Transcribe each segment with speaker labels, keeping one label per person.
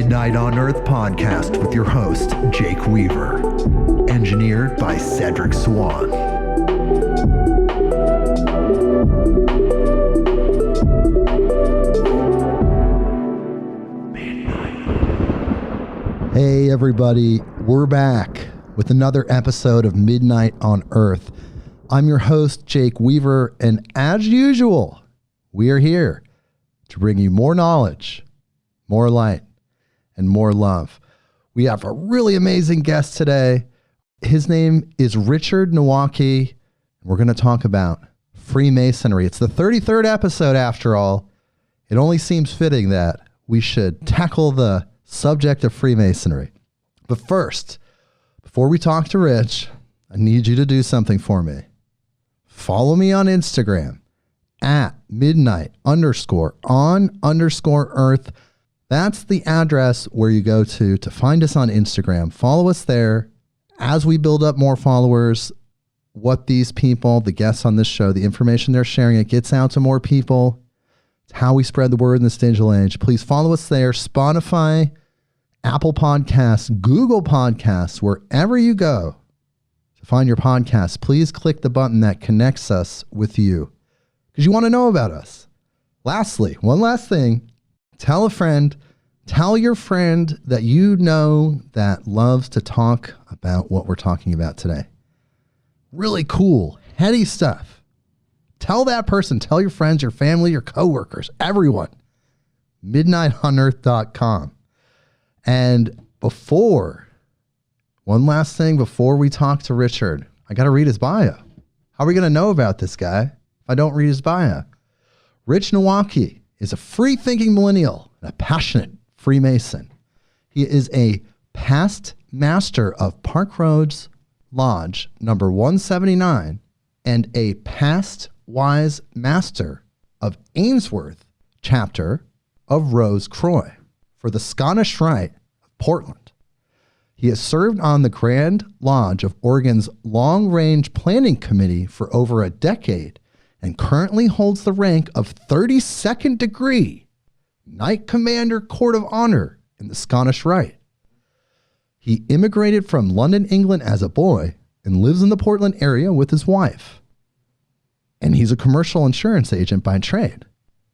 Speaker 1: Midnight on Earth podcast with your host, Jake Weaver. Engineered by Cedric Swan. Hey everybody, we're back with another episode of Midnight on Earth. I'm your host, Jake Weaver, and as usual, we are here to bring you more knowledge, more light, and more love. We have a really amazing guest today. His name is Richard Nowacki. We're going to talk about Freemasonry. It's the 33rd episode after all. It only seems fitting that we should tackle the subject of Freemasonry. But first, before we talk to Rich, I need you to do something for me. Follow me on Instagram at midnight_on_earth. That's the address where you go to find us on Instagram. Follow us there. As we build up more followers, what these people, the guests on this show, the information they're sharing, it gets out to more people. It's how we spread the word in this digital age. Please follow us there. Spotify, Apple Podcasts, Google Podcasts, wherever you go to find your podcast, please click the button that connects us with you because you want to know about us. Lastly, one last thing. Tell a friend, tell your friend that you know that loves to talk about what we're talking about today. Really cool, heady stuff. Tell that person, tell your friends, your family, your coworkers, everyone. midnightonearth.com. And one last thing before we talk to Richard, I got to read his bio. How are we going to know about this guy if I don't read his bio? Rich Nowacki is a free-thinking millennial and a passionate Freemason. He is a past Master of Parkrose Lodge number 179 and a past Wise Master of Ainsworth chapter of Croix for the Scottish Rite of Portland. He has served on the Grand Lodge of Oregon's Long Range Planning Committee for over a decade and currently holds the rank of 32nd degree Knight Commander Court of Honor in the Scottish Rite. He immigrated from London, England as a boy and lives in the Portland area with his wife. And he's a commercial insurance agent by trade.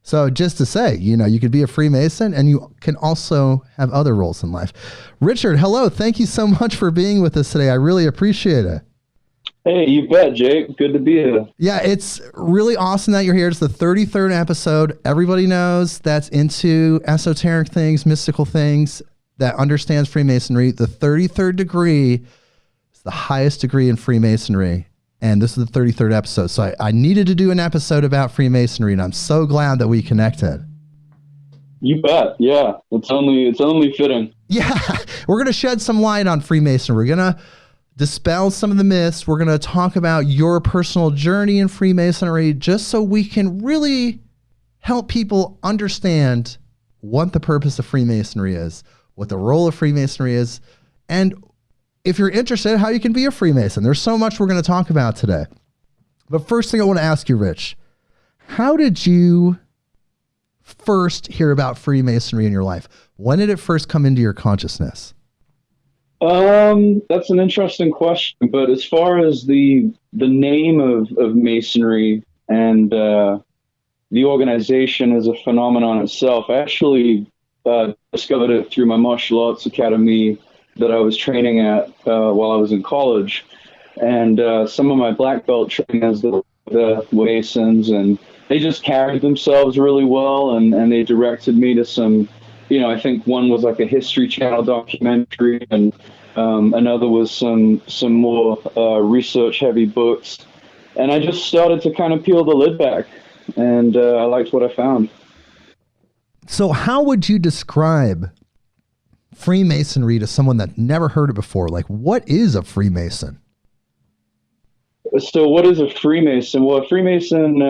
Speaker 1: So just to say, you could be a Freemason and you can also have other roles in life. Richard, hello. Thank you so much for being with us today. I really appreciate it.
Speaker 2: Hey, you bet, Jake. Good to be here.
Speaker 1: Yeah, it's really awesome that you're here. It's the 33rd episode. Everybody knows that's into esoteric things, mystical things, that understands Freemasonry. The 33rd degree is the highest degree in Freemasonry. And this is the 33rd episode. So I needed to do an episode about Freemasonry, and I'm so glad that we connected.
Speaker 2: You bet. Yeah, it's only fitting.
Speaker 1: Yeah, we're going to shed some light on Freemasonry. We're going to dispel some of the myths. We're going to talk about your personal journey in Freemasonry just so we can really help people understand what the purpose of Freemasonry is, what the role of Freemasonry is, and if you're interested, how you can be a Freemason. There's so much we're going to talk about today. But first thing I want to ask you, Rich, how did you first hear about Freemasonry in your life? When did it first come into your consciousness?
Speaker 2: That's an interesting question, but as far as the name of Masonry and the organization as a phenomenon itself, I actually discovered it through my martial arts academy that I was training at while I was in college, and some of my black belt trainers that were Masons, and they just carried themselves really well, and they directed me to some. I think one was like a History Channel documentary, and another was some more research-heavy books. And I just started to kind of peel the lid back, and I liked what I found.
Speaker 1: So how would you describe Freemasonry to someone that never heard it before? Like, what is a Freemason?
Speaker 2: So what is a Freemason? Well, a Freemason,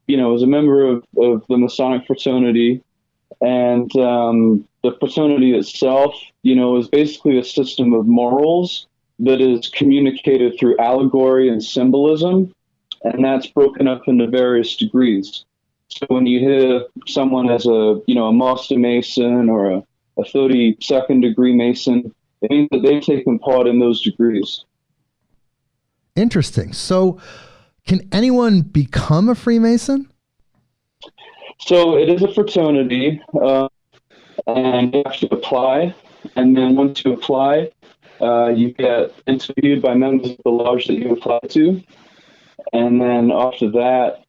Speaker 2: is a member of the Masonic fraternity. And the fraternity itself, is basically a system of morals that is communicated through allegory and symbolism, and that's broken up into various degrees. So when you hear someone as a Master Mason or a a 32nd degree Mason. It means that they've taken part in those degrees.
Speaker 1: Interesting. So can anyone become a Freemason?
Speaker 2: So it is a fraternity, and you have to apply. And then once you apply, you get interviewed by members of the lodge that you apply to. And then after that,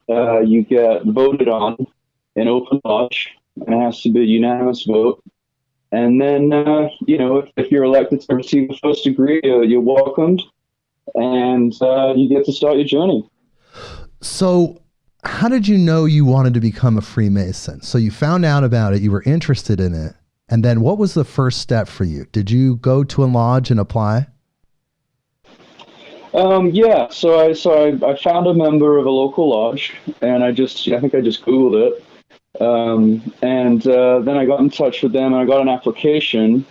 Speaker 2: you get voted on in open lodge, and it has to be a unanimous vote. And then, if you're elected to receive the first degree, you're welcomed, and you get to start your journey.
Speaker 1: So how did you know you wanted to become a Freemason? So you found out about it, you were interested in it, and then what was the first step for you? Did you go to a lodge and apply?
Speaker 2: Yeah, so I found a member of a local lodge, and I think I just Googled it. And then I got in touch with them, and I got an application.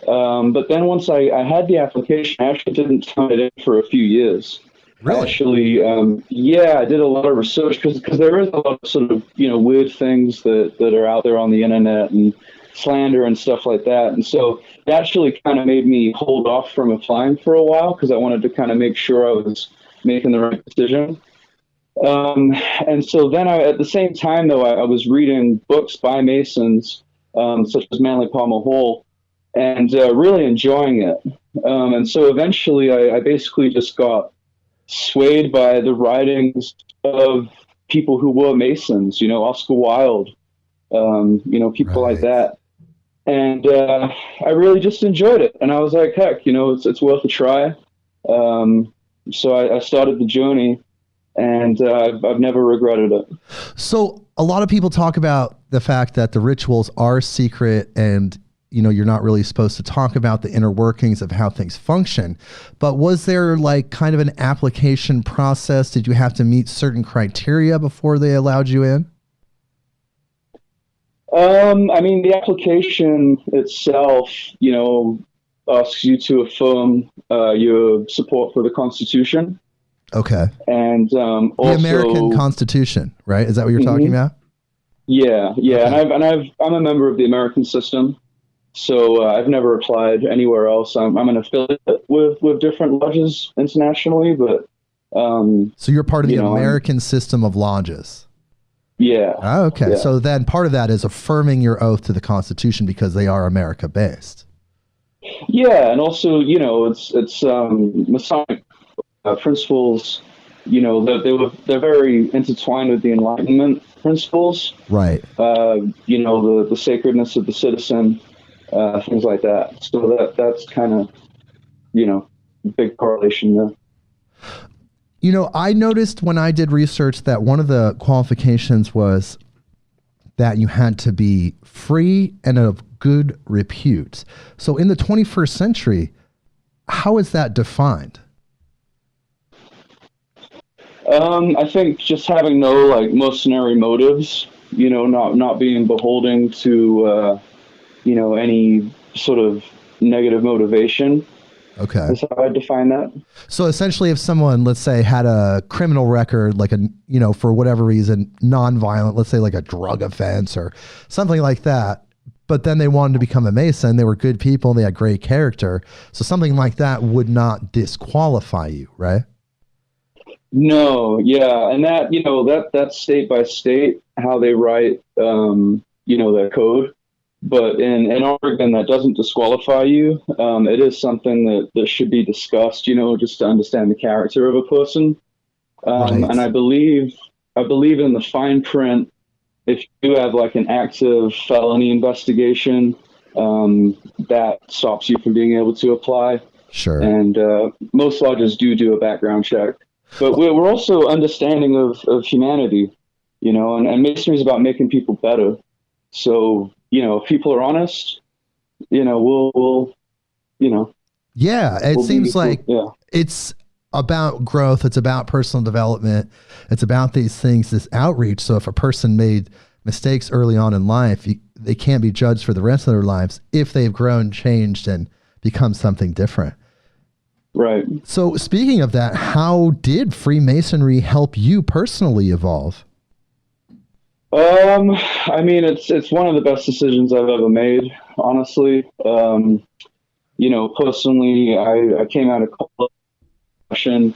Speaker 2: But then once I had the application, I actually didn't turn it in for a few years.
Speaker 1: Really?
Speaker 2: Actually, I did a lot of research because there is a lot of sort of, weird things that are out there on the internet and slander and stuff like that. And so it actually kind of made me hold off from applying for a while because I wanted to kind of make sure I was making the right decision. And so then at the same time, though, I was reading books by Masons, such as Manly Palmer Hall, and really enjoying it. And so eventually I basically just got swayed by the writings of people who were Masons, Oscar Wilde, people like that. And I really just enjoyed it. And I was like, heck, it's worth a try. So I started the journey, and I've never regretted it.
Speaker 1: So a lot of people talk about the fact that the rituals are secret and, you're not really supposed to talk about the inner workings of how things function. But was there like kind of an application process? Did you have to meet certain criteria before they allowed you in?
Speaker 2: The application itself, asks you to affirm your support for the Constitution.
Speaker 1: Okay.
Speaker 2: And also
Speaker 1: the American Constitution, right? Is that what you're talking about?
Speaker 2: Yeah. Okay.
Speaker 1: Okay.
Speaker 2: I'm a member of the American system, so I've never applied anywhere else. I'm an affiliate with different lodges internationally, but
Speaker 1: so you're part of the American system of lodges.
Speaker 2: Yeah.
Speaker 1: Oh, okay.
Speaker 2: Yeah.
Speaker 1: So then part of that is affirming your oath to the Constitution because they are America based.
Speaker 2: Yeah, and also it's Masonic principles. They're very intertwined with the Enlightenment principles.
Speaker 1: Right.
Speaker 2: The sacredness of the citizen, things like that. So that's kind of big correlation there.
Speaker 1: I noticed when I did research that one of the qualifications was that you had to be free and of good repute. So in the 21st century, how is that defined?
Speaker 2: I think just having no mercenary motives, not being beholden to, any sort of negative motivation.
Speaker 1: Okay.
Speaker 2: That's how I define that.
Speaker 1: So essentially if someone, let's say, had a criminal record, like for whatever reason, nonviolent, let's say like a drug offense or something like that, but then they wanted to become a Mason, they were good people, they had great character. So something like that would not disqualify you, right?
Speaker 2: No, yeah. And that's state by state, how they write, their code. But in Oregon, that doesn't disqualify you. It is something that should be discussed, just to understand the character of a person. Right. And I believe in the fine print, if you have like an active felony investigation, that stops you from being able to apply.
Speaker 1: Sure.
Speaker 2: And most lodges do a background check. But we're also understanding of humanity, and Masonry is about making people better. So, if people are honest, we'll.
Speaker 1: Yeah, it seems like it's about growth. It's about personal development. It's about these things, this outreach. So if a person made mistakes early on in life, they can't be judged for the rest of their lives if they've grown, changed, and become something different.
Speaker 2: Right.
Speaker 1: So speaking of that, how did Freemasonry help you personally evolve?
Speaker 2: I mean, it's one of the best decisions I've ever made, honestly. Personally, I came out of college, and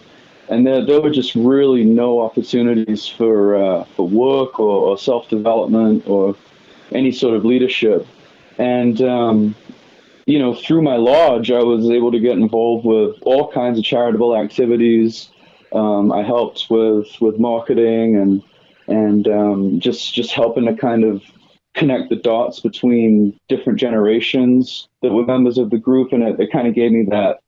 Speaker 2: there were just really no opportunities for work or self development or any sort of leadership. And through my lodge, I was able to get involved with all kinds of charitable activities. I helped with marketing and just helping to kind of connect the dots between different generations that were members of the group, and it kind of gave me that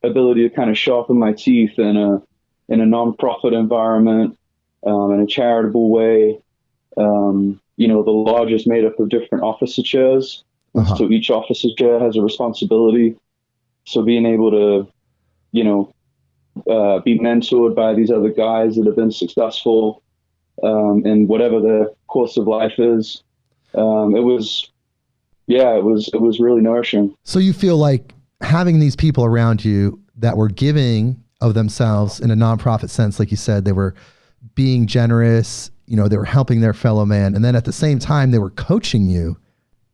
Speaker 2: ability to kind of sharpen my teeth in a nonprofit environment, in a charitable way. The lodge is made up of different officer chairs. Uh-huh. So each officer chair has a responsibility. So being able to, be mentored by these other guys that have been successful in whatever their course of life is, it was really nourishing.
Speaker 1: So you feel like having these people around you that were giving of themselves in a nonprofit sense, like you said, they were being generous, they were helping their fellow man. And then at the same time, they were coaching you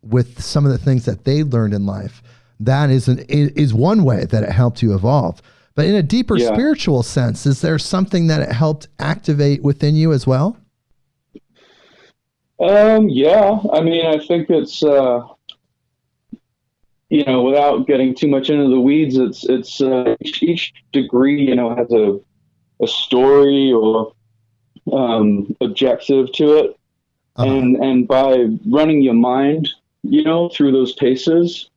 Speaker 1: with some of the things that they learned in life. That is one way that it helped you evolve. But in a deeper spiritual sense, is there something that it helped activate within you as well?
Speaker 2: Yeah. I mean, I think it's, without getting too much into the weeds, it's each degree, has a story or objective to it. Uh-huh. And by running your mind, through those paces,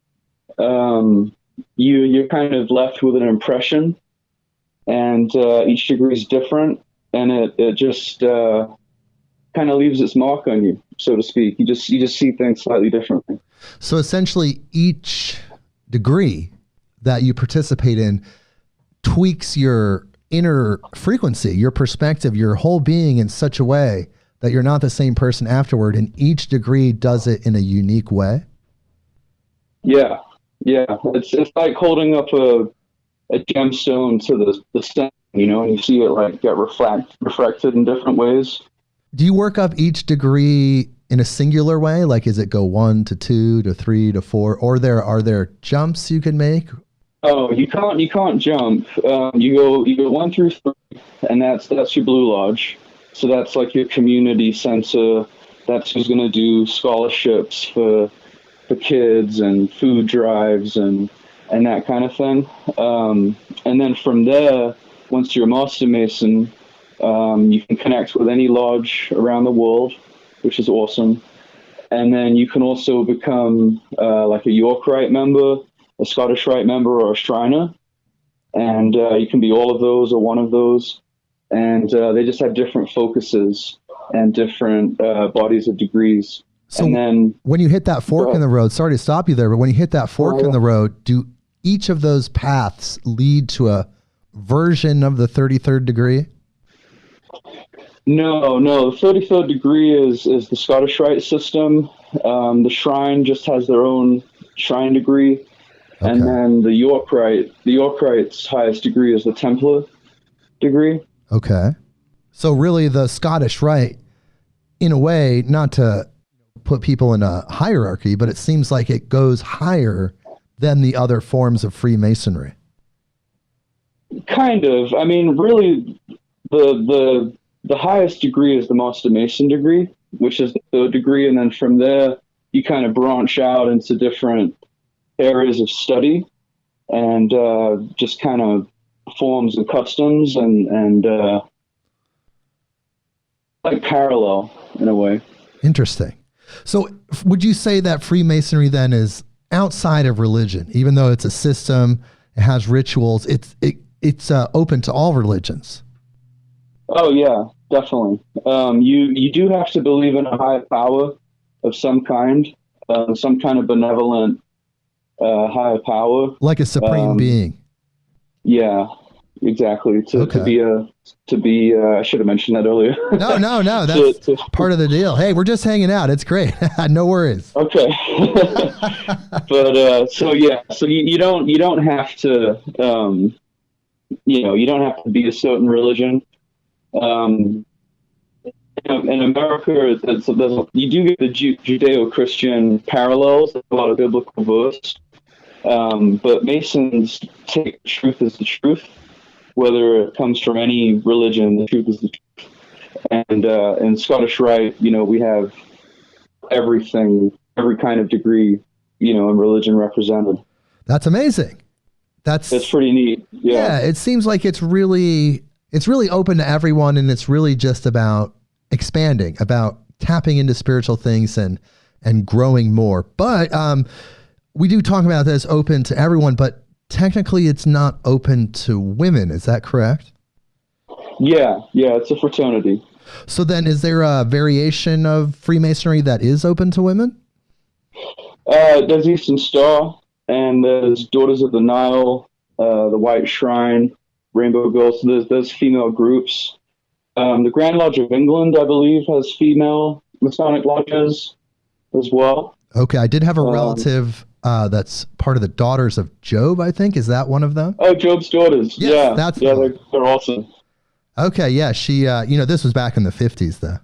Speaker 2: you're kind of left with an impression, and each degree is different, and it just kind of leaves its mark on you, so to speak. You just see things slightly differently.
Speaker 1: So essentially, each degree that you participate in tweaks your inner frequency, your perspective, your whole being in such a way that you're not the same person afterward, and each degree does it in a unique way?
Speaker 2: Yeah. It's like holding up a gemstone to the sun, and you see it like get reflected in different ways.
Speaker 1: Do you work up each degree in a singular way? Like, is it go 1 to 2 to 3 to 4, or are there jumps you can make?
Speaker 2: Oh, you can't jump. You go 1 through 3, and that's your Blue Lodge. So that's like your community center. That's who's going to do scholarships for kids and food drives and that kind of thing. And then from there, once you're a Master Mason, you can connect with any lodge around the world, which is awesome. And then you can also become like a York Rite member, a Scottish Rite member, or a Shriner. And you can be all of those or one of those. And they just have different focuses and different bodies of degrees.
Speaker 1: So
Speaker 2: and then,
Speaker 1: when you hit that fork in the road, sorry to stop you there, but when you hit that fork in the road, do each of those paths lead to a version of the 33rd degree?
Speaker 2: No. The 33rd degree is the Scottish Rite system. The Shrine just has their own Shrine degree. Okay. And then the York Rite's highest degree is the Templar degree.
Speaker 1: Okay. So really the Scottish Rite, in a way, not to put people in a hierarchy, but it seems like it goes higher than the other forms of Freemasonry.
Speaker 2: Kind of. I mean, really, the highest degree is the Master Mason degree, which is the 3rd degree, and then from there you kind of branch out into different areas of study and just kind of forms and customs and like parallel in a way.
Speaker 1: Interesting. So would you say that Freemasonry then is outside of religion, even though it's a system, it has rituals, it's open to all religions?
Speaker 2: Oh yeah, definitely. You do have to believe in a higher power of some kind of benevolent higher power,
Speaker 1: like a supreme being.
Speaker 2: Yeah, exactly. To be I should have mentioned that earlier.
Speaker 1: No, that's part of the deal. Hey, we're just hanging out. It's great. No worries.
Speaker 2: Okay. But so you don't have to you don't have to be a certain religion. And in America, you do get the Judeo-Christian parallels, a lot of biblical verse, but Masons take truth as the truth, whether it comes from any religion. The truth is the truth. And in Scottish Rite, we have everything, every kind of degree, in religion represented.
Speaker 1: That's amazing. That's
Speaker 2: pretty neat. Yeah.
Speaker 1: It seems like it's really open to everyone, and it's really just about expanding, about tapping into spiritual things and growing more. But we do talk about this open to everyone, but technically it's not open to women. Is that correct?
Speaker 2: Yeah, it's a fraternity.
Speaker 1: So then is there a variation of Freemasonry that is open to women?
Speaker 2: There's Eastern Star, and there's Daughters of the Nile, the White Shrine, Rainbow Girls. So there's female groups. The Grand Lodge of England, I believe, has female Masonic lodges as well.
Speaker 1: Okay, I did have a relative that's part of the Daughters of Job, I think. Is that one of them?
Speaker 2: Oh, Job's Daughters.
Speaker 1: Yes,
Speaker 2: they're awesome.
Speaker 1: Okay, yeah, she, this was back in the 50s, though.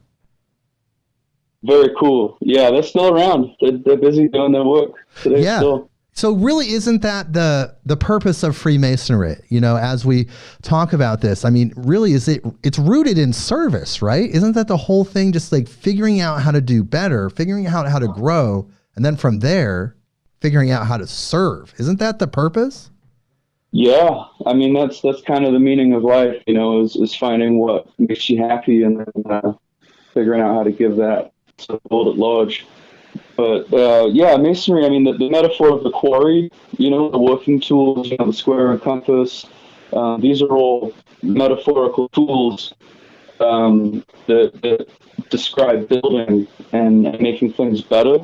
Speaker 2: Very cool. Yeah, they're still around. They're busy doing their work today.
Speaker 1: Yeah.
Speaker 2: Still.
Speaker 1: So really, isn't that the purpose of Freemasonry? As we talk about this, I mean, really, it's rooted in service, right? Isn't that the whole thing? Just like figuring out how to do better, figuring out how to grow, and then from there, figuring out how to serve. Isn't that the purpose?
Speaker 2: Yeah, I mean that's kind of the meaning of life, is finding what makes you happy and then figuring out how to give that to the world at large. But Masonry. I mean, the metaphor of the quarry, the working tools, the square and compass. These are all metaphorical tools that describe building and making things better.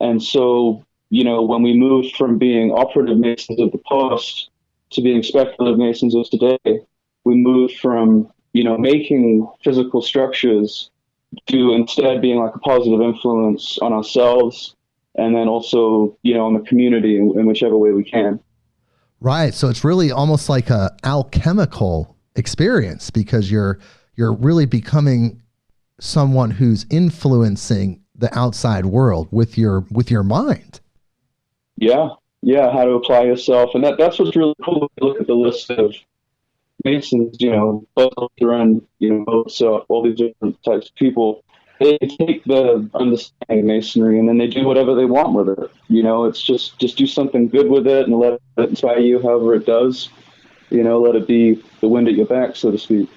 Speaker 2: And so, when we moved from being operative Masons of the past to being speculative Masons of today, we moved from, making physical structures to instead being like a positive influence on ourselves and then also, on the community in whichever way we can.
Speaker 1: Right. So it's really almost like a alchemical experience because you're really becoming someone who's influencing the outside world with your mind.
Speaker 2: Yeah. How to apply yourself. And that's what's really cool. If you look at the list of Masons, both around, so all these different types of people, they take the understanding of Masonry and then they do whatever they want with it. It's just do something good with it and let it inspire you however it does. Let it be the wind at your back, so to speak.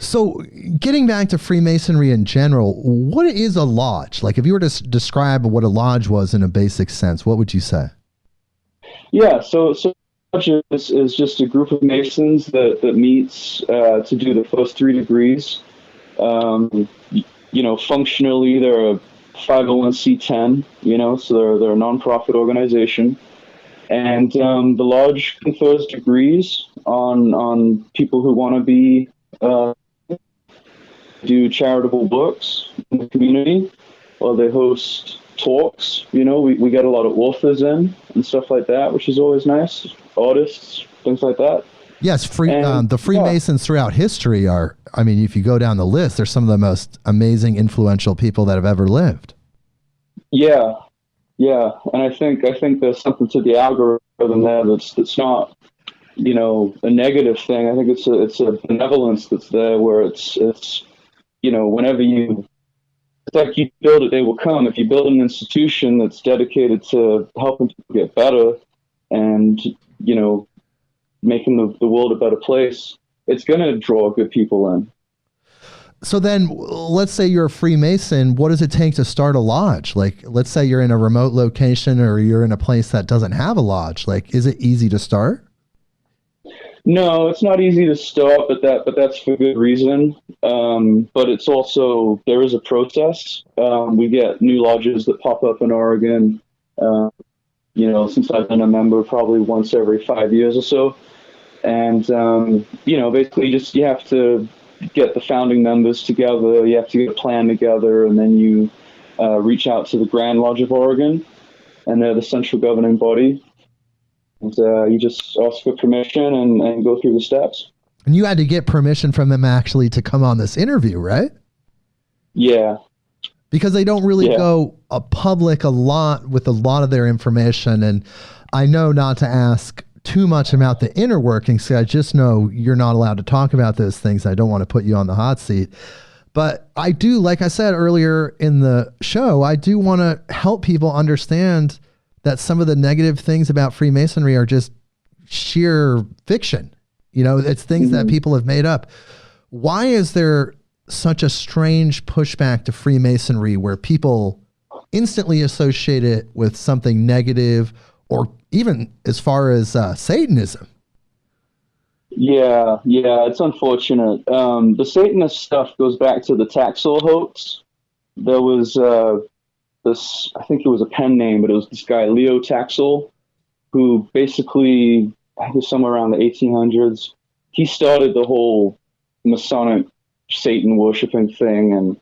Speaker 1: So getting back to Freemasonry in general, what is a lodge? Like if you were to describe what a lodge was in a basic sense, what would you say? Yeah,
Speaker 2: so lodge is just a group of Masons that meets to do the first 3 degrees. Functionally, they're a 501c10, so they're a nonprofit organization. And the lodge confers degrees on people who want to be do charitable works in the community, or they host talks. We get a lot of authors in and stuff like that, which is always nice. Artists, things like that.
Speaker 1: Yes, the Freemasons throughout history are, if you go down the list, they're some of the most amazing, influential people that have ever lived.
Speaker 2: Yeah. And I think there's something to the algorithm there that's not, a negative thing. I think it's a benevolence that's there where it's whenever it's like you build it, they will come. If you build an institution that's dedicated to helping people get better and, making the world a better place, it's going to draw good people in.
Speaker 1: So then let's say you're a Freemason. What does it take to start a lodge? Like, let's say you're in a remote location or you're in a place that doesn't have a lodge. Like, is it easy to start?
Speaker 2: No, it's not easy to start, but that's for good reason. But it's also, there is a process. We get new lodges that pop up in Oregon, since I've been a member probably once every 5 years or so. And, basically just, you have to get the founding members together, you have to get a plan together, and then you reach out to the Grand Lodge of Oregon, and they're the central governing body. And you just ask for permission and go through the steps. And
Speaker 1: you had to get permission from them actually to come on this interview, right?
Speaker 2: Yeah.
Speaker 1: because they don't really
Speaker 2: Yeah.
Speaker 1: go public a lot with a lot of their information. And I know not to ask too much about the inner workings. I just know you're not allowed to talk about those things. I don't want to put you on the hot seat. But I do, like I said earlier in the show, I do want to help people understand that some of the negative things about Freemasonry are just sheer fiction. You know, it's things that people have made up. Why is there such a strange pushback to Freemasonry where people instantly associate it with something negative, or even as far as Satanism?
Speaker 2: Yeah, it's unfortunate. The Satanist stuff goes back to the Taxil hoax. There was this, I think it was a pen name, but it was this guy, Leo Taxil, who basically, I think it was somewhere around the 1800s, he started the whole Masonic Satan worshiping thing, and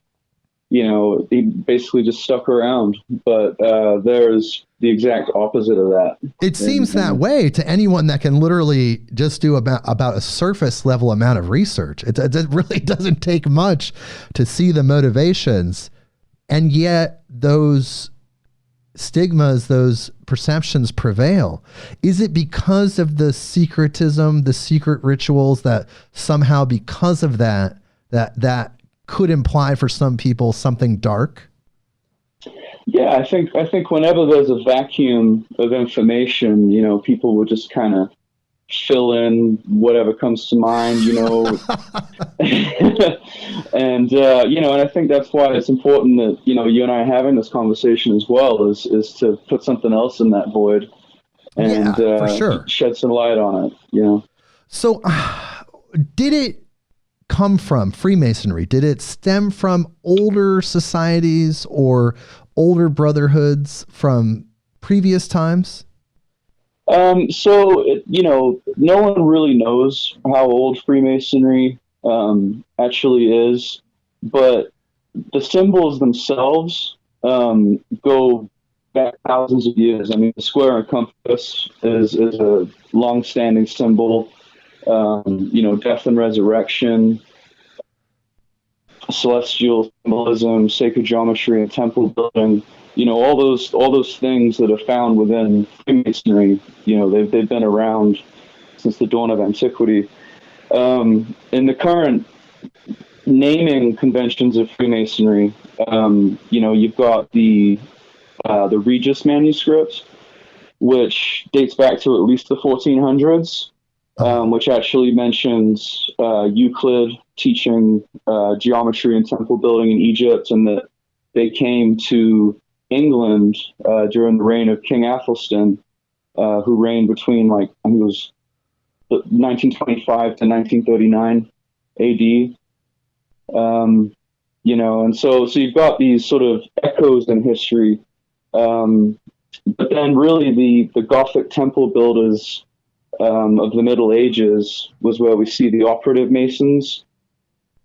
Speaker 2: you know, he basically just stuck around. But there's the exact opposite of that.
Speaker 1: It seems that way to anyone that can literally just do about a surface level amount of research. It really doesn't take much to see the motivations, and yet those stigmas, those perceptions prevail. Is it because of the secretism, the secret rituals, that somehow because of that could imply for some people something dark?
Speaker 2: Yeah, I think whenever there's a vacuum of information, you know, people will just kind of fill in whatever comes to mind, you know. And you know, and I think that's why it's important that, you know, you and I are having this conversation as well, is to put something else in that void and
Speaker 1: for sure,
Speaker 2: shed some light on it, you know.
Speaker 1: So did it come from Freemasonry? Did it stem from older societies or older brotherhoods from previous times?
Speaker 2: So, you know, no one really knows how old Freemasonry actually is, but the symbols themselves go back thousands of years. I mean, the square and compass is a long-standing symbol. You know, death and resurrection, celestial symbolism, sacred geometry, and temple building. You know, all those things that are found within Freemasonry. You know, they've been around since the dawn of antiquity. In the current naming conventions of Freemasonry, you know, you've got the Regis manuscript, which dates back to at least the 1400s. Which actually mentions Euclid teaching geometry and temple building in Egypt, and that they came to England during the reign of King Athelstan, who reigned between, like, I think it was 1925 to 1939 AD. You know, and so you've got these sort of echoes in history, but then really the Gothic temple builders of the Middle Ages was where we see the operative Masons,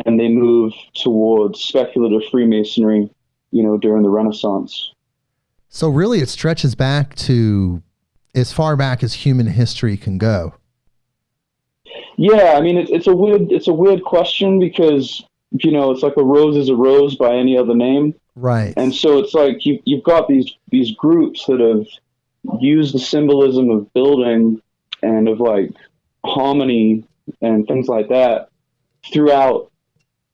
Speaker 2: and they move towards speculative Freemasonry, you know, during the Renaissance.
Speaker 1: So really it stretches back to as far back as human history can go.
Speaker 2: Yeah, I mean, it's a weird question, because, you know, it's like a rose is a rose by any other name.
Speaker 1: Right.
Speaker 2: And so it's like you've got these groups that have used the symbolism of building and of, like, harmony and things like that throughout,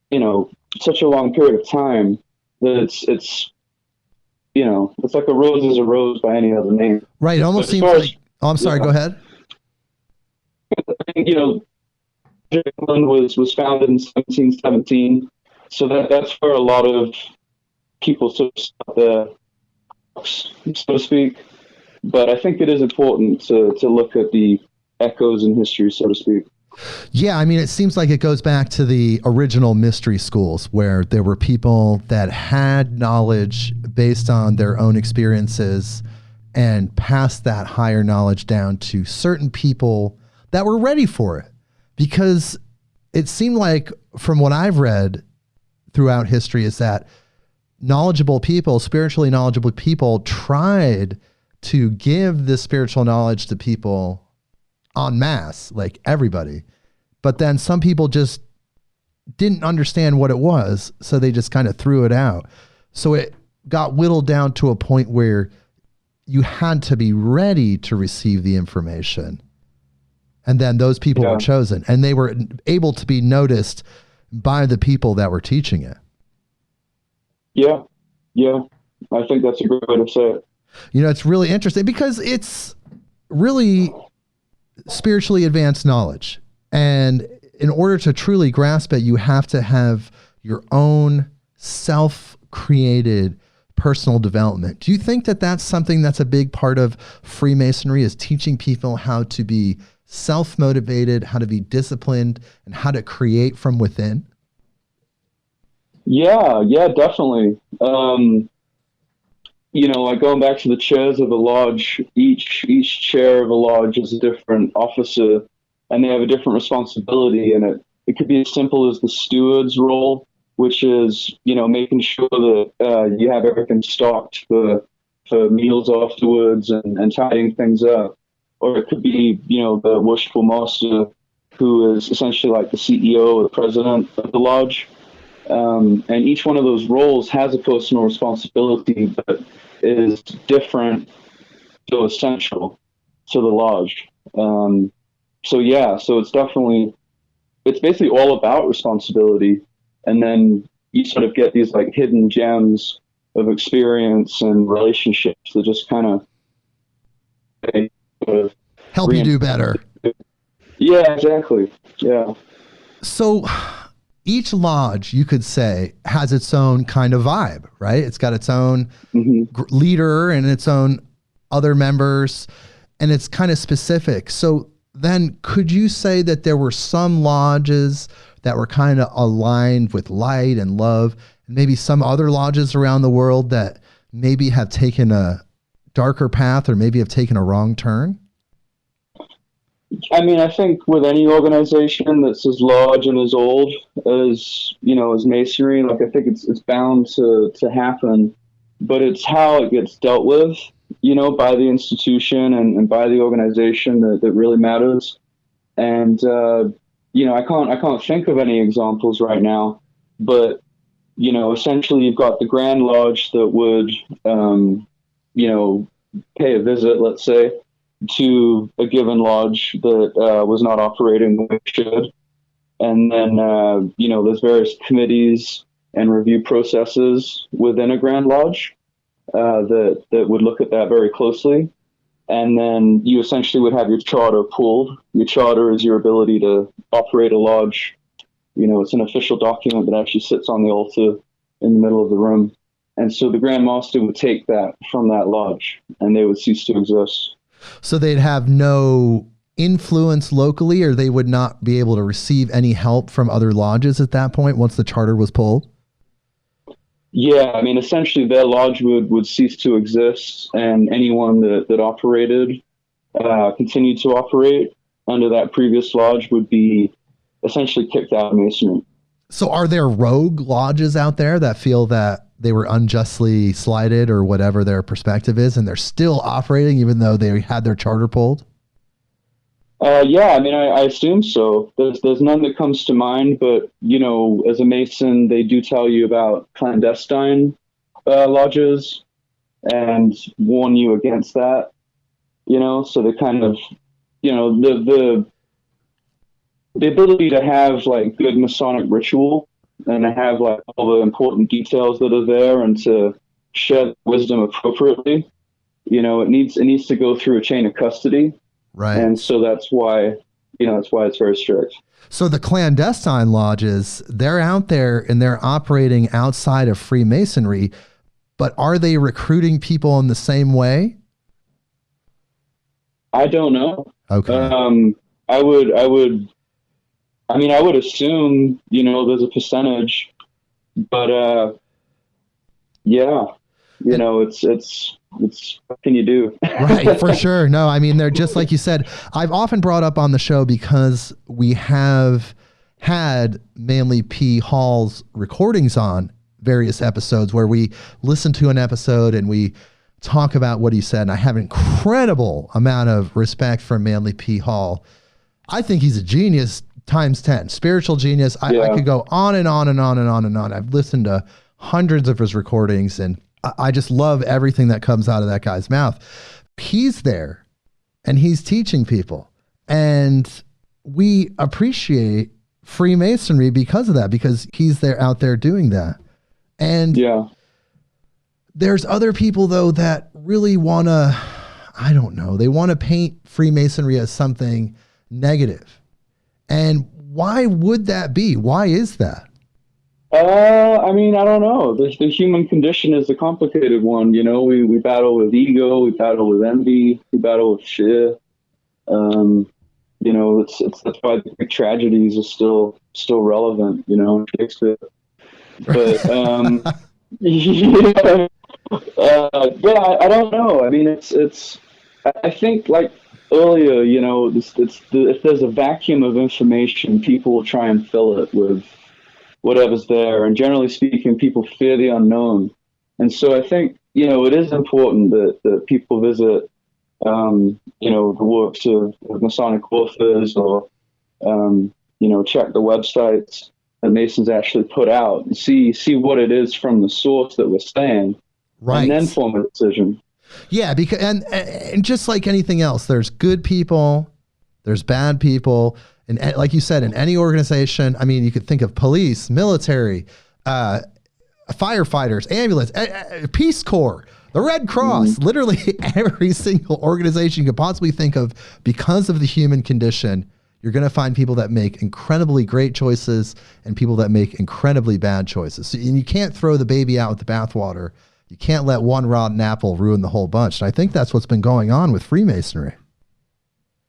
Speaker 2: you know, such a long period of time that it's you know, it's like a rose is a rose by any other name.
Speaker 1: Right. It almost seems like, oh, I'm sorry, go ahead.
Speaker 2: You know, England was founded in 1717, so that's where a lot of people sort of start their, so to speak. But I think it is important to look at the echoes in history, so to speak.
Speaker 1: Yeah, I mean, it seems like it goes back to the original mystery schools, where there were people that had knowledge based on their own experiences and passed that higher knowledge down to certain people that were ready for it. Because it seemed like, from what I've read throughout history, is that knowledgeable people, spiritually knowledgeable people, tried to give this spiritual knowledge to people en masse, like everybody. But then some people just didn't understand what it was, so they just kind of threw it out. So it got whittled down to a point where you had to be ready to receive the information. And then those people were chosen, and they were able to be noticed by the people that were teaching it.
Speaker 2: Yeah. Yeah. I think that's a great way to say it.
Speaker 1: You know, it's really interesting because it's really spiritually advanced knowledge. And in order to truly grasp it, you have to have your own self-created personal development. Do you think that that's something that's a big part of Freemasonry, is teaching people how to be self-motivated, how to be disciplined, and how to create from within?
Speaker 2: Yeah, definitely. You know, like going back to the chairs of the lodge, each chair of a lodge is a different officer, and they have a different responsibility. And it could be as simple as the steward's role, which is, you know, making sure that you have everything stocked for meals afterwards and tidying things up. Or it could be, you know, the worshipful master, who is essentially like the CEO or the president of the lodge. And each one of those roles has a personal responsibility, but is different, so essential to the lodge. So it's basically all about responsibility. And then you sort of get these like hidden gems of experience and relationships that just kind of
Speaker 1: help you do better.
Speaker 2: Yeah, exactly. Yeah.
Speaker 1: So each lodge, you could say, has its own kind of vibe, right? It's got its own leader and its own other members, and it's kind of specific. So then could you say that there were some lodges that were kind of aligned with light and love, and maybe some other lodges around the world that maybe have taken a darker path or maybe have taken a wrong turn?
Speaker 2: I mean, I think with any organization that's as large and as old as, you know, as Masonry, like I think it's bound to happen, but it's how it gets dealt with, you know, by the institution and by the organization that really matters. And, you know, I can't think of any examples right now, but, you know, essentially you've got the Grand Lodge that would, you know, pay a visit, let's say, to a given lodge that was not operating the way it should. And then, you know, there's various committees and review processes within a Grand Lodge that would look at that very closely. And then you essentially would have your charter pulled. Your charter is your ability to operate a lodge. You know, it's an official document that actually sits on the altar in the middle of the room. And so the Grand Master would take that from that lodge, and they would cease to exist.
Speaker 1: So they'd have no influence locally, or they would not be able to receive any help from other lodges at that point once the charter was pulled?
Speaker 2: Yeah, I mean, essentially their lodge would cease to exist, and anyone that operated, continued to operate under that previous lodge would be essentially kicked out of Masonry.
Speaker 1: So are there rogue lodges out there that feel that they were unjustly slighted or whatever their perspective is, and they're still operating even though they had their charter pulled?
Speaker 2: Yeah, I mean, I assume so. There's none that comes to mind, but, you know, as a Mason, they do tell you about clandestine lodges and warn you against that, you know, so they kind of, you know, the ability to have like good Masonic ritual and to have like all the important details that are there and to share wisdom appropriately, you know, it needs to go through a chain of custody.
Speaker 1: Right.
Speaker 2: And so that's why it's very strict.
Speaker 1: So the clandestine lodges, they're out there and they're operating outside of Freemasonry, but are they recruiting people in the same way?
Speaker 2: I don't know.
Speaker 1: Okay.
Speaker 2: I would assume, you know, there's a percentage, but yeah, you know, it's what can you do?
Speaker 1: Right, for sure. No, I mean, they're just like you said. I've often brought up on the show because we have had Manly P. Hall's recordings on various episodes where we listen to an episode and we talk about what he said. And I have an incredible amount of respect for Manly P. Hall. I think he's a genius times 10. Spiritual genius. I could go on and on and on and on and on. I've listened to hundreds of his recordings, and I just love everything that comes out of that guy's mouth. He's there and he's teaching people, and we appreciate Freemasonry because of that, because he's there out there doing that. And there's other people though that really want to, I don't know, they want to paint Freemasonry as something negative. And why would that be? Why is that?
Speaker 2: I mean, I don't know. The human condition is a complicated one. You know, we battle with ego, we battle with envy, we battle with fear. You know, it's that's why the big tragedies are still relevant. You know, Shakespeare. But yeah, I don't know. I mean, it's. I think like earlier, you know, if there's a vacuum of information, people will try and fill it with whatever's there. And generally speaking, people fear the unknown. And so I think, you know, it is important that people visit, you know, the works of Masonic authors, or, you know, check the websites that Masons actually put out and see what it is from the source that we're saying, right, and then form a decision.
Speaker 1: Yeah, because and just like anything else, there's good people, there's bad people, and like you said, in any organization, I mean, you could think of police, military, firefighters, ambulance, Peace Corps, the Red Cross, literally every single organization you could possibly think of. Because of the human condition, you're going to find people that make incredibly great choices and people that make incredibly bad choices. So, and you can't throw the baby out with the bathwater. You can't let one rotten apple ruin the whole bunch. And I think that's what's been going on with Freemasonry.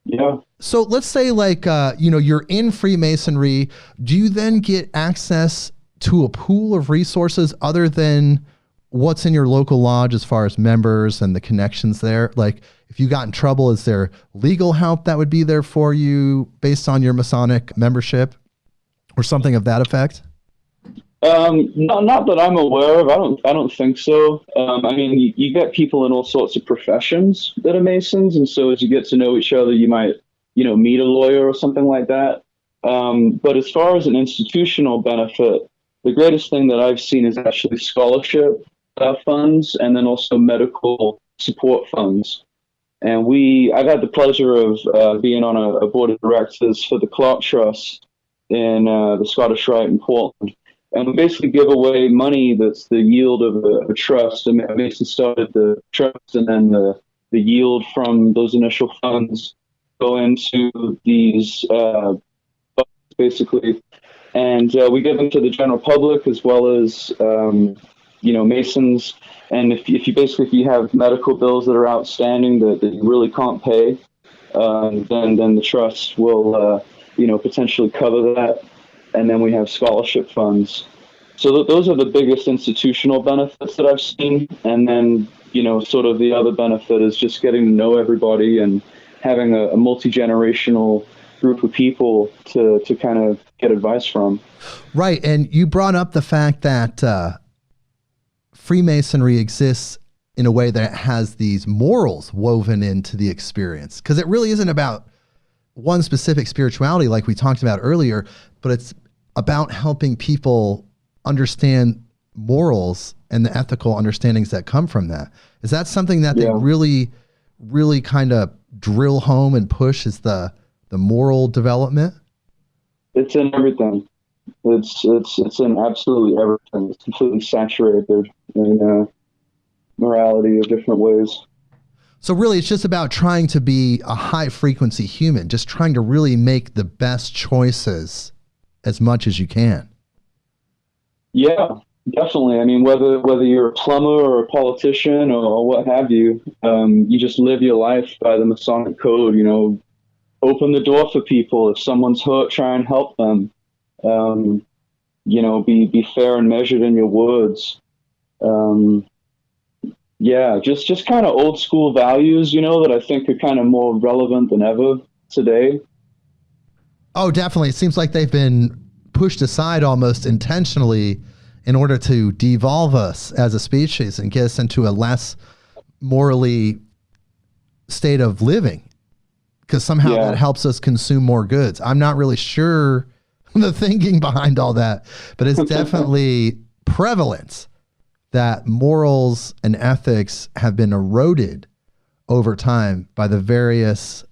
Speaker 2: Yeah.
Speaker 1: So let's say like, you know, you're in Freemasonry. Do you then get access to a pool of resources other than what's in your local lodge as far as members and the connections there? Like if you got in trouble, is there legal help that would be there for you based on your Masonic membership or something of that effect?
Speaker 2: Not that I'm aware of. I don't think so. I mean, you get people in all sorts of professions that are Masons, and so as you get to know each other, you might, you know, meet a lawyer or something like that. But as far as an institutional benefit, the greatest thing that I've seen is actually scholarship funds, and then also medical support funds. And I've had the pleasure of being on a board of directors for the Clark Trust in the Scottish Rite in Portland. And we basically give away money that's the yield of a trust. I mean, I basically started the trust, and then the yield from those initial funds go into these basically. And we give them to the general public as well as, you know, Masons. And if you have medical bills that are outstanding that you really can't pay, then the trust will, you know, potentially cover that. And then we have scholarship funds. So those are the biggest institutional benefits that I've seen. And then, you know, sort of the other benefit is just getting to know everybody and having a multi-generational group of people to kind of get advice from.
Speaker 1: Right. And you brought up the fact that Freemasonry exists in a way that has these morals woven into the experience. Because it really isn't about one specific spirituality like we talked about earlier, but it's about helping people understand morals and the ethical understandings that come from that. Is that something that they really, really kind of drill home and push, is the moral development?
Speaker 2: It's in everything. It's in absolutely everything. It's completely saturated in morality of different ways.
Speaker 1: So really, it's just about trying to be a high frequency human, just trying to really make the best choices as much as you can.
Speaker 2: Yeah, definitely. I mean, whether you're a plumber or a politician or what have you, you just live your life by the Masonic code. You know, open the door for people. If someone's hurt, try and help them. You know, be fair and measured in your words. Yeah, just kind of old school values, you know, that I think are kind of more relevant than ever today.
Speaker 1: Oh, definitely. It seems like they've been pushed aside almost intentionally in order to devolve us as a species and get us into a less morally state of living. because somehow that helps us consume more goods. I'm not really sure the thinking behind all that, but it's definitely prevalent that morals and ethics have been eroded over time by the various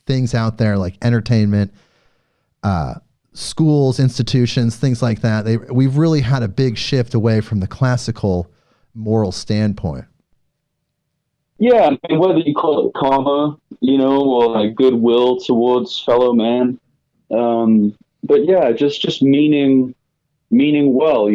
Speaker 1: things out there like entertainment, schools, institutions, things like that. We've really had a big shift away from the classical moral standpoint.
Speaker 2: Yeah, I mean, whether you call it karma, or like goodwill towards fellow man. But yeah, just meaning well,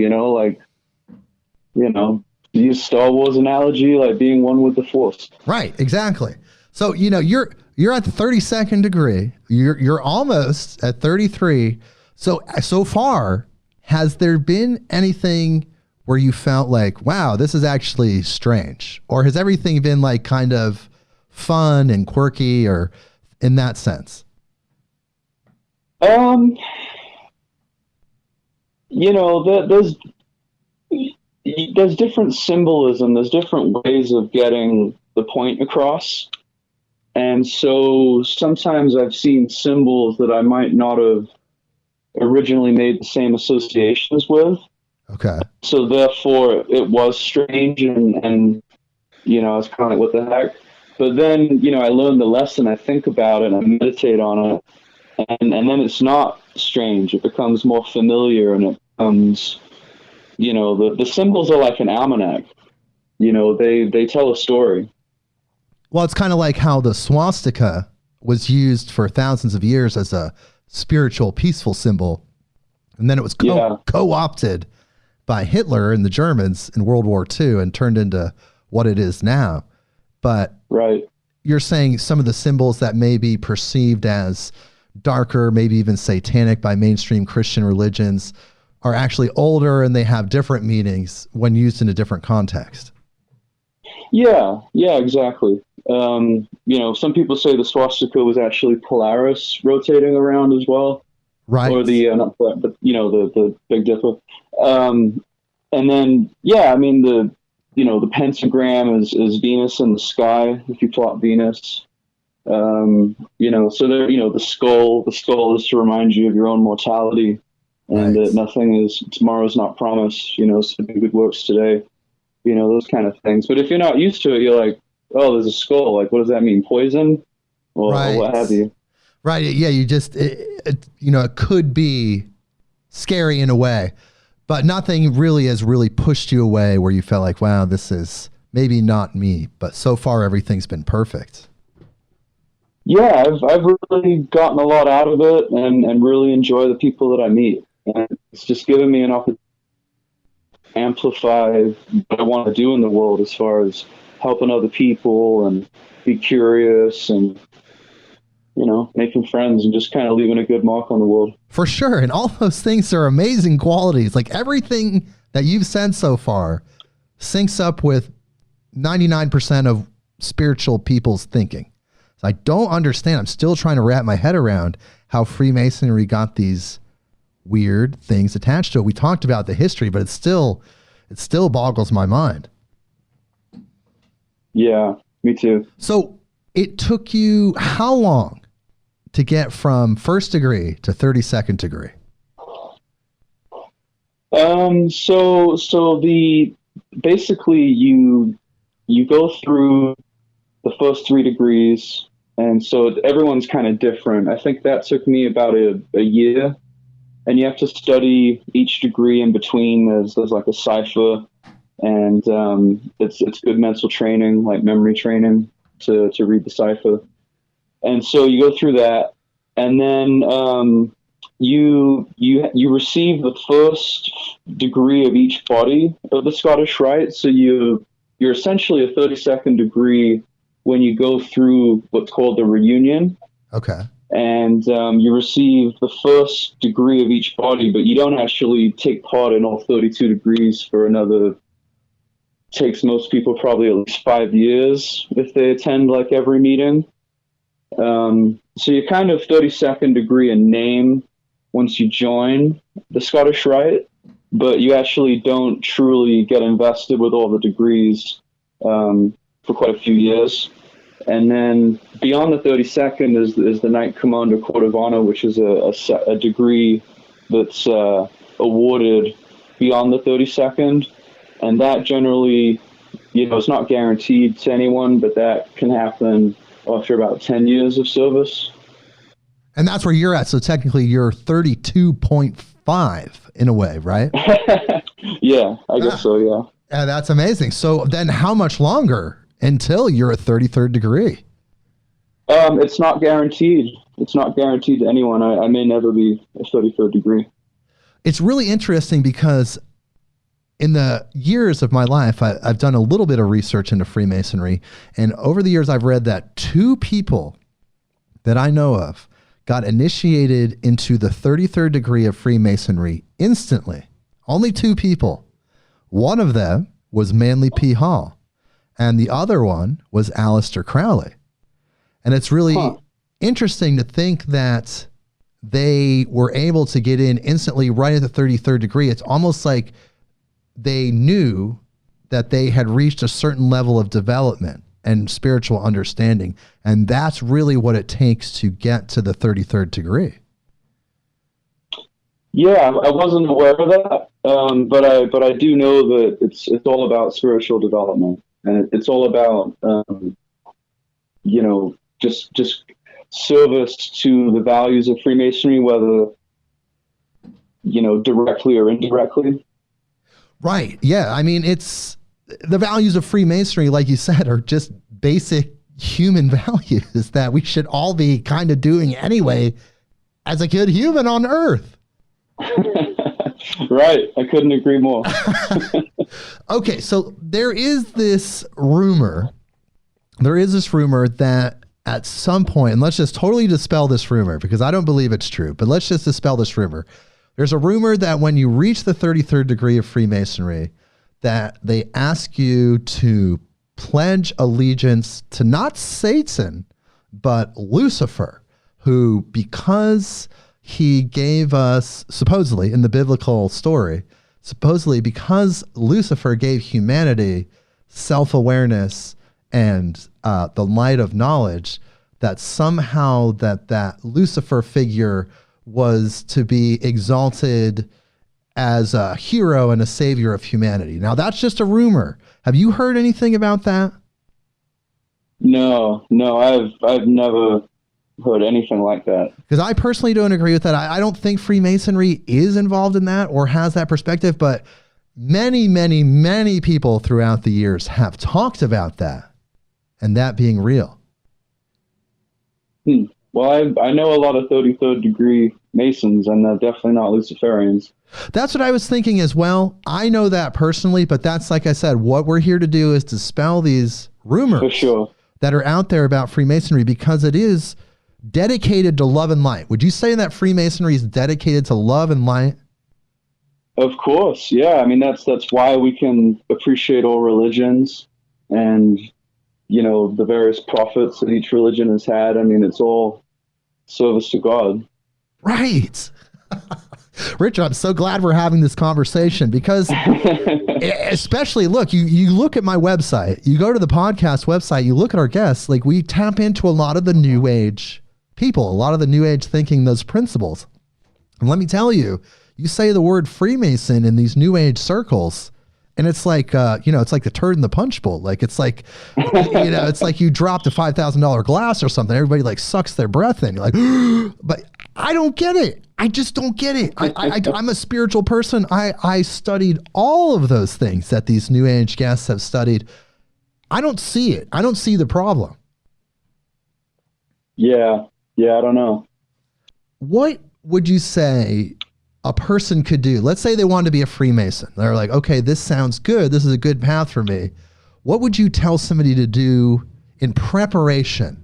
Speaker 2: use Star Wars analogy, like being one with the Force.
Speaker 1: Right, exactly. So, you're at the 32nd degree. You're almost at 33. So far, has there been anything where you felt like, wow, this is actually strange? Or has everything been like kind of fun and quirky, or in that sense?
Speaker 2: There's different symbolism. There's different ways of getting the point across. And so sometimes I've seen symbols that I might not have originally made the same associations with.
Speaker 1: Okay.
Speaker 2: So therefore it was strange and it's kind of like, what the heck? But then, I learned the lesson, I think about it, and I meditate on it. And then it's not strange. It becomes more familiar, and it becomes, the symbols are like an almanac. They tell a story.
Speaker 1: Well, it's kind of like how the swastika was used for thousands of years as a spiritual, peaceful symbol. And then it was co-opted by Hitler and the Germans in World War II and turned into what it is now. But
Speaker 2: right.
Speaker 1: You're saying some of the symbols that may be perceived as darker, maybe even satanic by mainstream Christian religions, are actually older and they have different meanings when used in a different context.
Speaker 2: Yeah, exactly. Some people say the swastika was actually Polaris rotating around as well.
Speaker 1: Right.
Speaker 2: Or not but the Big Dipper. And then, the pentagram is Venus in the sky, if you plot Venus. So there, the skull is to remind you of your own mortality, and that tomorrow's not promised, so do good works today, those kind of things. But if you're not used to it, you're like, oh, there's a skull. Like, what does that mean? Poison? Or what have you?
Speaker 1: Right. Yeah. You just, it could be scary in a way, but nothing really has really pushed you away where you felt like, wow, this is maybe not me, but so far everything's been perfect.
Speaker 2: Yeah, I've really gotten a lot out of it and really enjoy the people that I meet. And it's just given me an opportunity to amplify what I want to do in the world as far as helping other people and be curious and, making friends and just kind of leaving a good mark on the world.
Speaker 1: For sure. And all those things are amazing qualities. Like everything that you've said so far syncs up with 99% of spiritual people's thinking. So I don't understand. I'm still trying to wrap my head around how Freemasonry got these weird things attached to it. We talked about the history, but it still boggles my mind.
Speaker 2: Yeah, me too. So
Speaker 1: it took you how long to get from first degree to 32nd degree?
Speaker 2: Basically you go through the first 3 degrees, and so everyone's kind of different. I think that took me about a year, and you have to study each degree in between. There's like a cipher, and it's good mental training, like memory training to read the cipher. And so you go through that, and then you receive the first degree of each body of the Scottish Rite. So you're essentially a 32nd degree when you go through what's called the reunion.
Speaker 1: Okay.
Speaker 2: And you receive the first degree of each body, but you don't actually take part in all 32 degrees for another. Takes most people probably at least 5 years if they attend like every meeting. So you're kind of 32nd degree in name once you join the Scottish Rite, but you actually don't truly get invested with all the degrees for quite a few years. And then beyond the 32nd is the Knight Commander Court of Honor, which is a degree that's awarded beyond the 32nd. And that generally, it's not guaranteed to anyone, but that can happen after about 10 years of service.
Speaker 1: And that's where you're at. So technically you're 32.5 in a way, right?
Speaker 2: Yeah, I guess so, yeah.
Speaker 1: Yeah, that's amazing. So then how much longer until you're a 33rd degree?
Speaker 2: It's not guaranteed. It's not guaranteed to anyone. I may never be a 33rd degree.
Speaker 1: It's really interesting because in the years of my life, I've done a little bit of research into Freemasonry. And over the years, I've read that 2 people that I know of got initiated into the 33rd degree of Freemasonry instantly. Only 2 people. One of them was Manly P. Hall, and the other one was Aleister Crowley. And it's really interesting to think that they were able to get in instantly right at the 33rd degree. It's almost like they knew that they had reached a certain level of development and spiritual understanding. And that's really what it takes to get to the 33rd degree.
Speaker 2: Yeah, I wasn't aware of that, but I do know that it's all about spiritual development, and it's all about just service to the values of Freemasonry, whether directly or indirectly.
Speaker 1: Right. Yeah. I mean, it's the values of Freemasonry, like you said, are just basic human values that we should all be kind of doing anyway as a good human on Earth.
Speaker 2: Right. I couldn't agree more.
Speaker 1: Okay. So there is this rumor that at some point, and let's just totally dispel this rumor because I don't believe it's true, but let's just dispel this rumor. There's a rumor that when you reach the 33rd degree of Freemasonry, that they ask you to pledge allegiance to not Satan, but Lucifer, who, because he gave us, supposedly in the biblical story, because Lucifer gave humanity self-awareness and the light of knowledge, that somehow that Lucifer figure was to be exalted as a hero and a savior of humanity. Now, that's just a rumor. Have you heard anything about that?
Speaker 2: No, I've never heard anything like that.
Speaker 1: Because I personally don't agree with that. I don't think Freemasonry is involved in that or has that perspective, but many, many, many people throughout the years have talked about that and that being real.
Speaker 2: Well, I know a lot of 33rd degree Masons, and they're definitely not Luciferians.
Speaker 1: That's what I was thinking as well. I know that personally, but that's, like I said, what we're here to do is dispel these rumors
Speaker 2: For sure.
Speaker 1: that are out there about Freemasonry, because it is dedicated to love and light. Would you say that Freemasonry is dedicated to love and light?
Speaker 2: Of course, yeah. I mean, that's why we can appreciate all religions and, the various prophets that each religion has had. I mean, it's all service to God.
Speaker 1: Right. Richard, I'm so glad we're having this conversation because especially, look, you look at my website, you go to the podcast website, you look at our guests, like we tap into a lot of the new age people, a lot of the new age thinking, those principles. And let me tell you, you say the word Freemason in these new age circles, and it's like, it's like the turd in the punch bowl. Like, it's like, it's like you dropped a $5,000 glass or something. Everybody like sucks their breath in. You're like, but I don't get it. I just don't get it. I'm a spiritual person. I studied all of those things that these new age guests have studied. I don't see it. I don't see the problem.
Speaker 2: Yeah, I don't know.
Speaker 1: What would you say a person could do? Let's say they wanted to be a Freemason. They're like, okay, this sounds good. This is a good path for me. What would you tell somebody to do in preparation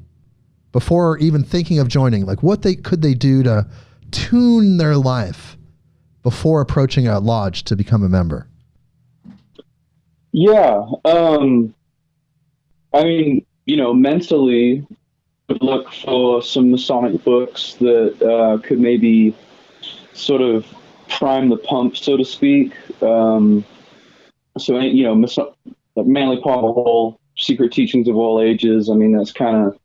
Speaker 1: before even thinking of joining? Like, what could they do to tune their life before approaching a lodge to become a member?
Speaker 2: Yeah. I mean, mentally, look for some Masonic books that could maybe sort of prime the pump, so to speak. Manly Palmer Hall, Secret Teachings of All Ages. I mean, that's kind of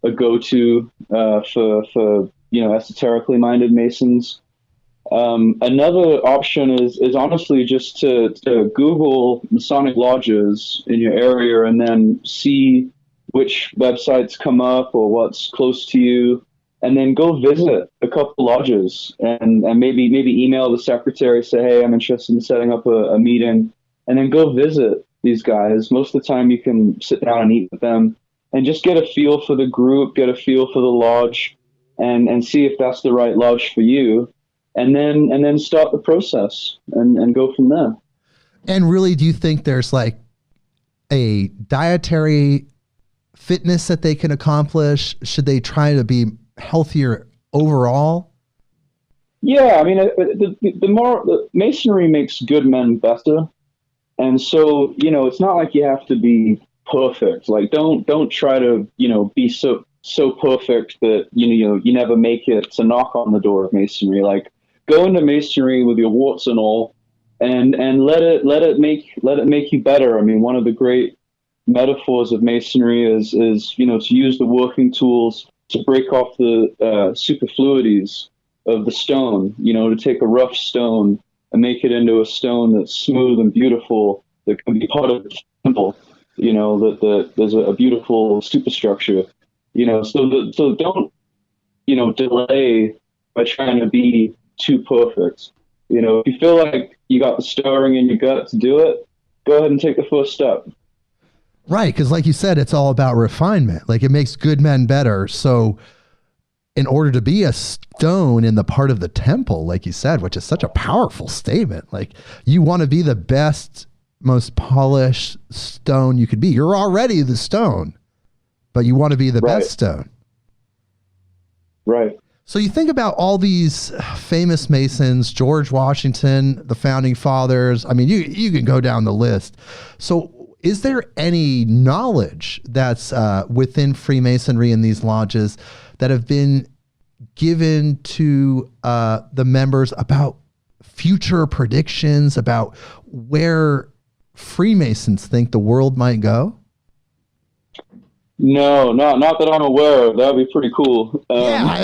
Speaker 2: a go-to for esoterically minded Masons. Another option is honestly just to Google Masonic lodges in your area and then see which websites come up or what's close to you, and then go visit a couple lodges and maybe email the secretary, say, hey, I'm interested in setting up a meeting, and then go visit these guys. Most of the time you can sit down and eat with them and just get a feel for the group, get a feel for the lodge, and see if that's the right lodge for you. And then start the process and go from there.
Speaker 1: And really, do you think there's like a dietary fitness that they can accomplish? Should they try to be healthier overall?
Speaker 2: Yeah, I mean, the Masonry makes good men better, and so it's not like you have to be perfect. Like, don't try to be so perfect that you never make it to knock on the door of Masonry. Like, go into Masonry with your warts and all, and let it make you better. I mean, one of the great metaphors of Masonry is to use the working tools to break off the superfluities of the stone. To take a rough stone and make it into a stone that's smooth and beautiful, that can be part of the temple. That there's a beautiful superstructure. So don't delay by trying to be too perfect. If you feel like you got the stirring in your gut to do it, go ahead and take the first step.
Speaker 1: Right, because like you said, it's all about refinement. Like, it makes good men better. So in order to be a stone in the part of the temple, like you said, which is such a powerful statement, like, you want to be the best, most polished stone you could be. You're already the stone, but you want to be the best stone.
Speaker 2: Right.
Speaker 1: So you think about all these famous Masons, George Washington, the founding fathers. I mean, you can go down the list. So is there any knowledge that's within Freemasonry in these lodges that have been given to the members about future predictions, about where Freemasons think the world might go?
Speaker 2: No, not that I'm aware of. That'd be pretty cool.
Speaker 1: Yeah,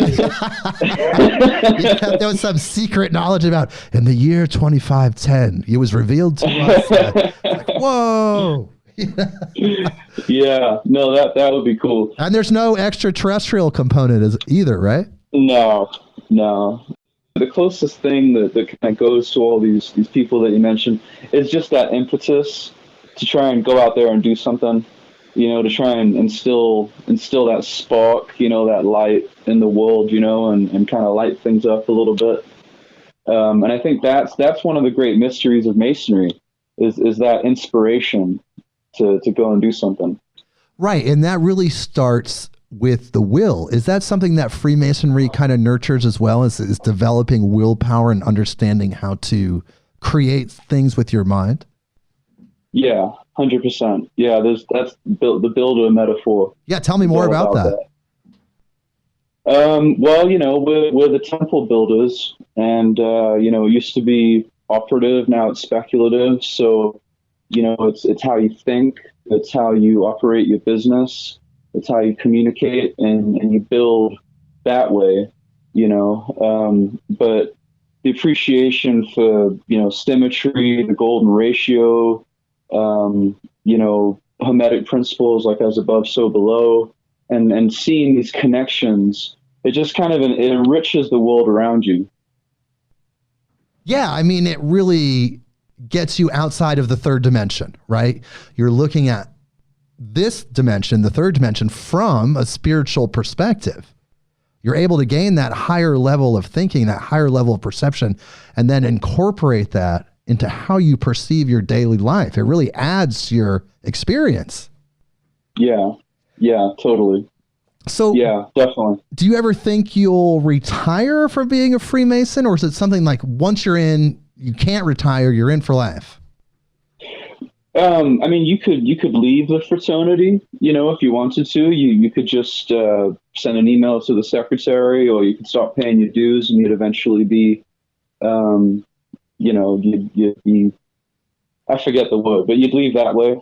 Speaker 1: there was some secret knowledge about in the year 2510. It was revealed to us. Like, whoa.
Speaker 2: Yeah, no, that would be cool.
Speaker 1: And there's no extraterrestrial component either, right?
Speaker 2: No. The closest thing that kind of goes to all these people that you mentioned is just that impetus to try and go out there and do something. To try and instill that spark, that light in the world, and kind of light things up a little bit. And I think that's one of the great mysteries of Masonry is that inspiration to go and do something.
Speaker 1: Right. And that really starts with the will. Is that something that Freemasonry kind of nurtures as well, is developing willpower and understanding how to create things with your mind?
Speaker 2: Yeah, 100%. Yeah, that's the builder metaphor.
Speaker 1: Yeah, tell me more about that.
Speaker 2: Well, we're the temple builders, and it used to be operative, now it's speculative. So, it's how you think, it's how you operate your business, it's how you communicate, and you build that way. But the appreciation for symmetry, the golden ratio. Hermetic principles, like as above, so below, and seeing these connections, it just kind of it enriches the world around you.
Speaker 1: Yeah, I mean, it really gets you outside of the third dimension, right? You're looking at this dimension, the third dimension, from a spiritual perspective. You're able to gain that higher level of thinking, that higher level of perception, and then incorporate that into how you perceive your daily life. It really adds to your experience.
Speaker 2: Yeah, totally.
Speaker 1: So
Speaker 2: yeah, definitely.
Speaker 1: Do you ever think you'll retire from being a Freemason, or is it something like once you're in, you can't retire, you're in for life?
Speaker 2: I mean, you could leave the fraternity, if you wanted to. You could just send an email to the secretary, or you could stop paying your dues, and you'd eventually be you'd I forget the word, but you'd leave that way.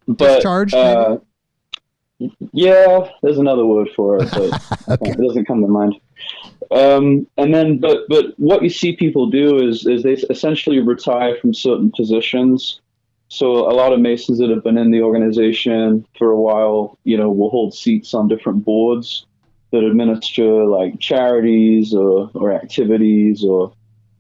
Speaker 2: But
Speaker 1: Discharged, maybe?
Speaker 2: yeah, there's another word for it, but
Speaker 1: Okay.
Speaker 2: it doesn't come to mind. And then, but what you see people do is they essentially retire from certain positions. So a lot of Masons that have been in the organization for a while, will hold seats on different boards that administer like charities or activities, or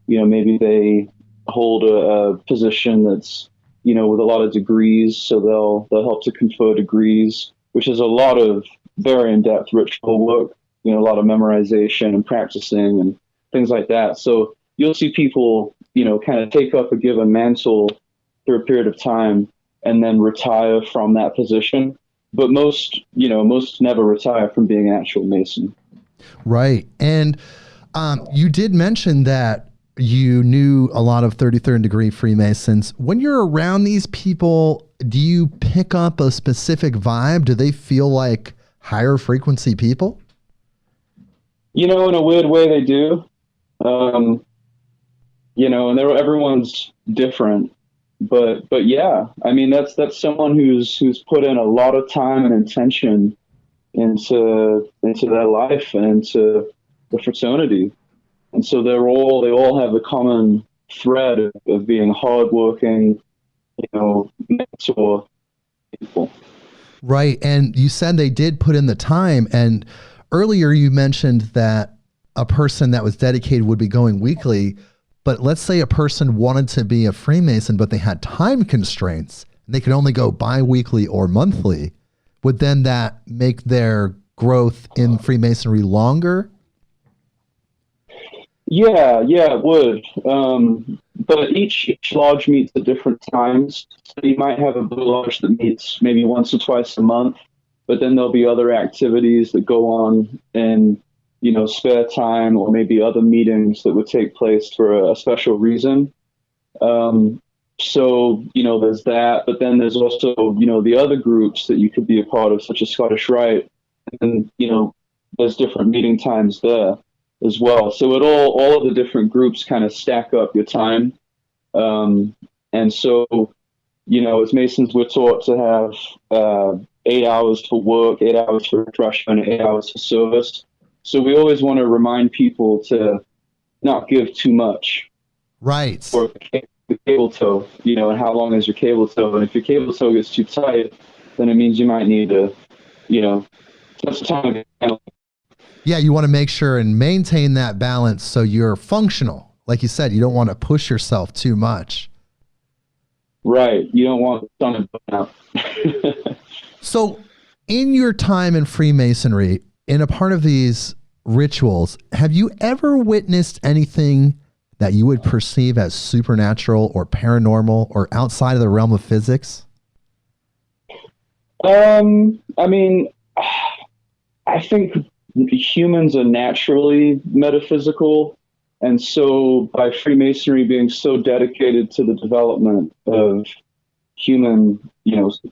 Speaker 2: maybe they hold a position that's with a lot of degrees, so they'll help to confer degrees, which is a lot of very in-depth ritual work, a lot of memorization and practicing and things like that. So you'll see people, kind of take up a given mantle for a period of time and then retire from that position. But most never retire from being an actual Mason.
Speaker 1: Right. And you did mention that you knew a lot of 33rd degree Freemasons. When you're around these people, do you pick up a specific vibe? Do they feel like higher frequency people?
Speaker 2: In a weird way they do. And everyone's different. But yeah, I mean, that's someone who's put in a lot of time and intention into their life and into the fraternity. And so they all have the common thread of being hardworking, mentor people.
Speaker 1: Right. And you said they did put in the time. And earlier you mentioned that a person that was dedicated would be going weekly. But let's say a person wanted to be a Freemason, but they had time constraints and they could only go bi-weekly or monthly. Would then that make their growth in Freemasonry longer?
Speaker 2: Yeah, it would. But each lodge meets at different times. So you might have a Blue Lodge that meets maybe once or twice a month, but then there'll be other activities that go on in, spare time, or maybe other meetings that would take place for a special reason. So, there's that, but then there's also, the other groups that you could be a part of, such as Scottish Rite, and, there's different meeting times there as well. So all of the different groups kind of stack up your time. And so, as Masons, we're taught to have 8 hours for work, 8 hours for refreshment, 8 hours for service. So we always want to remind people to not give too much.
Speaker 1: Right.
Speaker 2: Or the cable toe, and how long is your cable toe? And if your cable toe gets too tight, then it means you might need to, spend some time.
Speaker 1: Yeah, you want to make sure and maintain that balance so you're functional. Like you said, you don't want to push yourself too much.
Speaker 2: Right. You don't want to burn out.
Speaker 1: So in your time in Freemasonry, in a part of these rituals, have you ever witnessed anything that you would perceive as supernatural or paranormal or outside of the realm of physics?
Speaker 2: I mean, I think humans are naturally metaphysical. And so by Freemasonry being so dedicated to the development of human,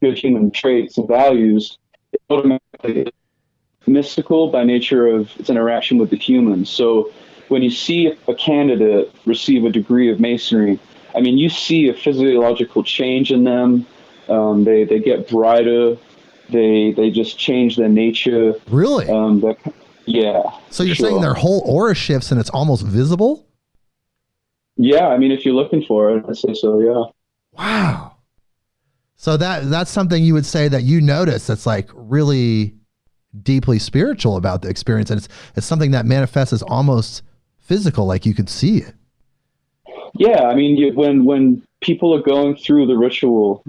Speaker 2: good human traits and values, it automatically mystical by nature of its interaction with the humans. So when you see a candidate receive a degree of Masonry, I mean, you see a physiological change in them. They get brighter. They just change their nature.
Speaker 1: Really?
Speaker 2: Yeah.
Speaker 1: So you're saying their whole aura shifts and it's almost visible?
Speaker 2: Yeah, I mean, if you're looking for it, I say so, yeah.
Speaker 1: Wow. So that's something you would say that you notice that's like really deeply spiritual about the experience, and it's something that manifests as almost physical, like you could see it.
Speaker 2: Yeah, I mean, when people are going through the ritual,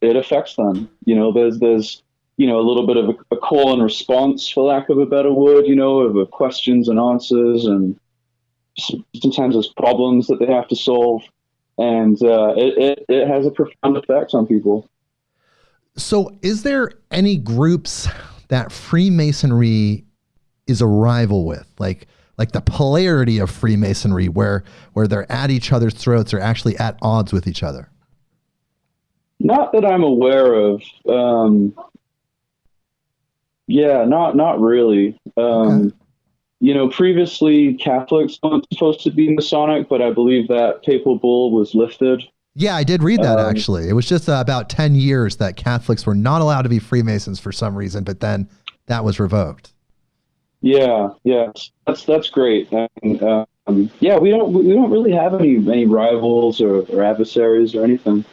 Speaker 2: it affects them. There's a little bit of a call and response, for lack of a better word, of questions and answers, and sometimes there's problems that they have to solve, and it has a profound effect on people.
Speaker 1: So is there any groups that Freemasonry is a rival with, like the polarity of Freemasonry, where they're at each other's throats or actually at odds with each other?
Speaker 2: Not that I'm aware of. Yeah, not really.
Speaker 1: Okay.
Speaker 2: Previously Catholics weren't supposed to be Masonic, but I believe that papal bull was lifted.
Speaker 1: Yeah, I did read that actually. It was just about 10 years that Catholics were not allowed to be Freemasons for some reason, but then that was revoked.
Speaker 2: Yeah, yeah, that's great. And yeah, we don't really have any rivals or adversaries or anything.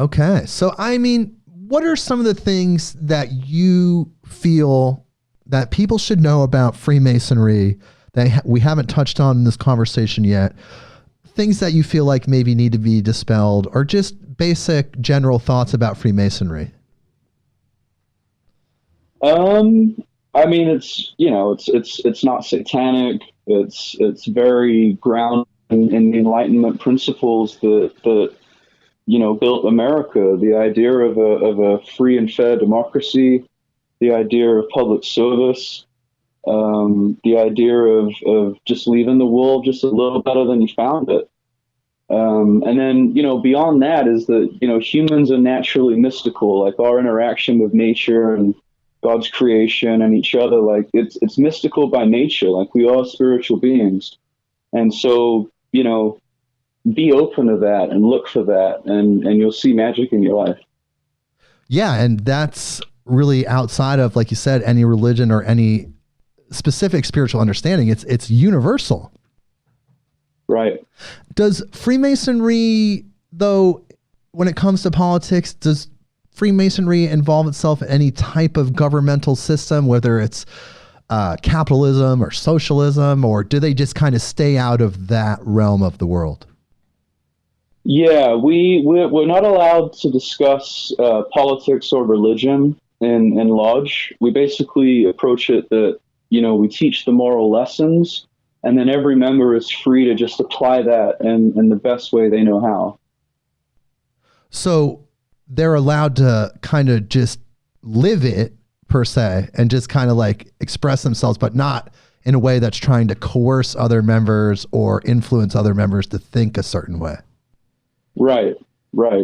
Speaker 1: Okay. So, I mean, what are some of the things that you feel that people should know about Freemasonry that we haven't touched on in this conversation yet? Things that you feel like maybe need to be dispelled, or just basic general thoughts about Freemasonry?
Speaker 2: I mean, it's not satanic. It's very grounded in the Enlightenment principles that built America. The idea of a free and fair democracy, the idea of public service, the idea of just leaving the world just a little better than you found it. And then, beyond that is that, humans are naturally mystical, like our interaction with nature and God's creation and each other. Like it's mystical by nature, like we are spiritual beings. And so, be open to that and look for that, and you'll see magic in your life.
Speaker 1: Yeah. And that's really outside of, like you said, any religion or any specific spiritual understanding. It's universal.
Speaker 2: Right.
Speaker 1: Does Freemasonry, though, when it comes to politics, does Freemasonry involve itself in any type of governmental system, whether it's capitalism or socialism, or do they just kind of stay out of that realm of the world?
Speaker 2: Yeah, we're not allowed to discuss politics or religion in Lodge. We basically approach it that, we teach the moral lessons, and then every member is free to just apply that in the best way they know how.
Speaker 1: So they're allowed to kind of just live it, per se, and just kind of like express themselves, but not in a way that's trying to coerce other members or influence other members to think a certain way. Right.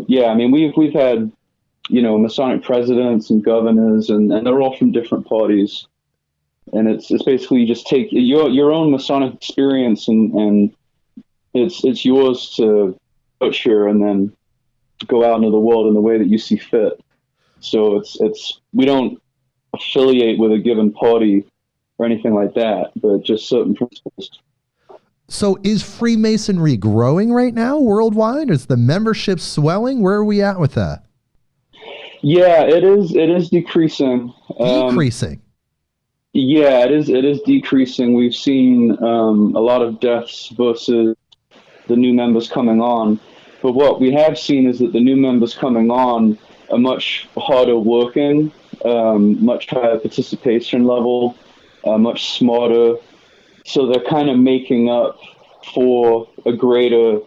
Speaker 2: Yeah, I mean, we've had, Masonic presidents and governors, and they're all from different parties. And it's basically you just take your own Masonic experience and it's yours to butcher and then go out into the world in the way that you see fit. So we don't affiliate with a given party or anything like that, but just certain principles.
Speaker 1: So is Freemasonry growing right now worldwide? Is the membership swelling? Where are we at with that?
Speaker 2: Yeah, it is decreasing.
Speaker 1: Decreasing.
Speaker 2: Yeah, it is decreasing. We've seen a lot of deaths versus the new members coming on. But what we have seen is that the new members coming on are much harder working, much higher participation level, much smarter. So they're kind of making up for a greater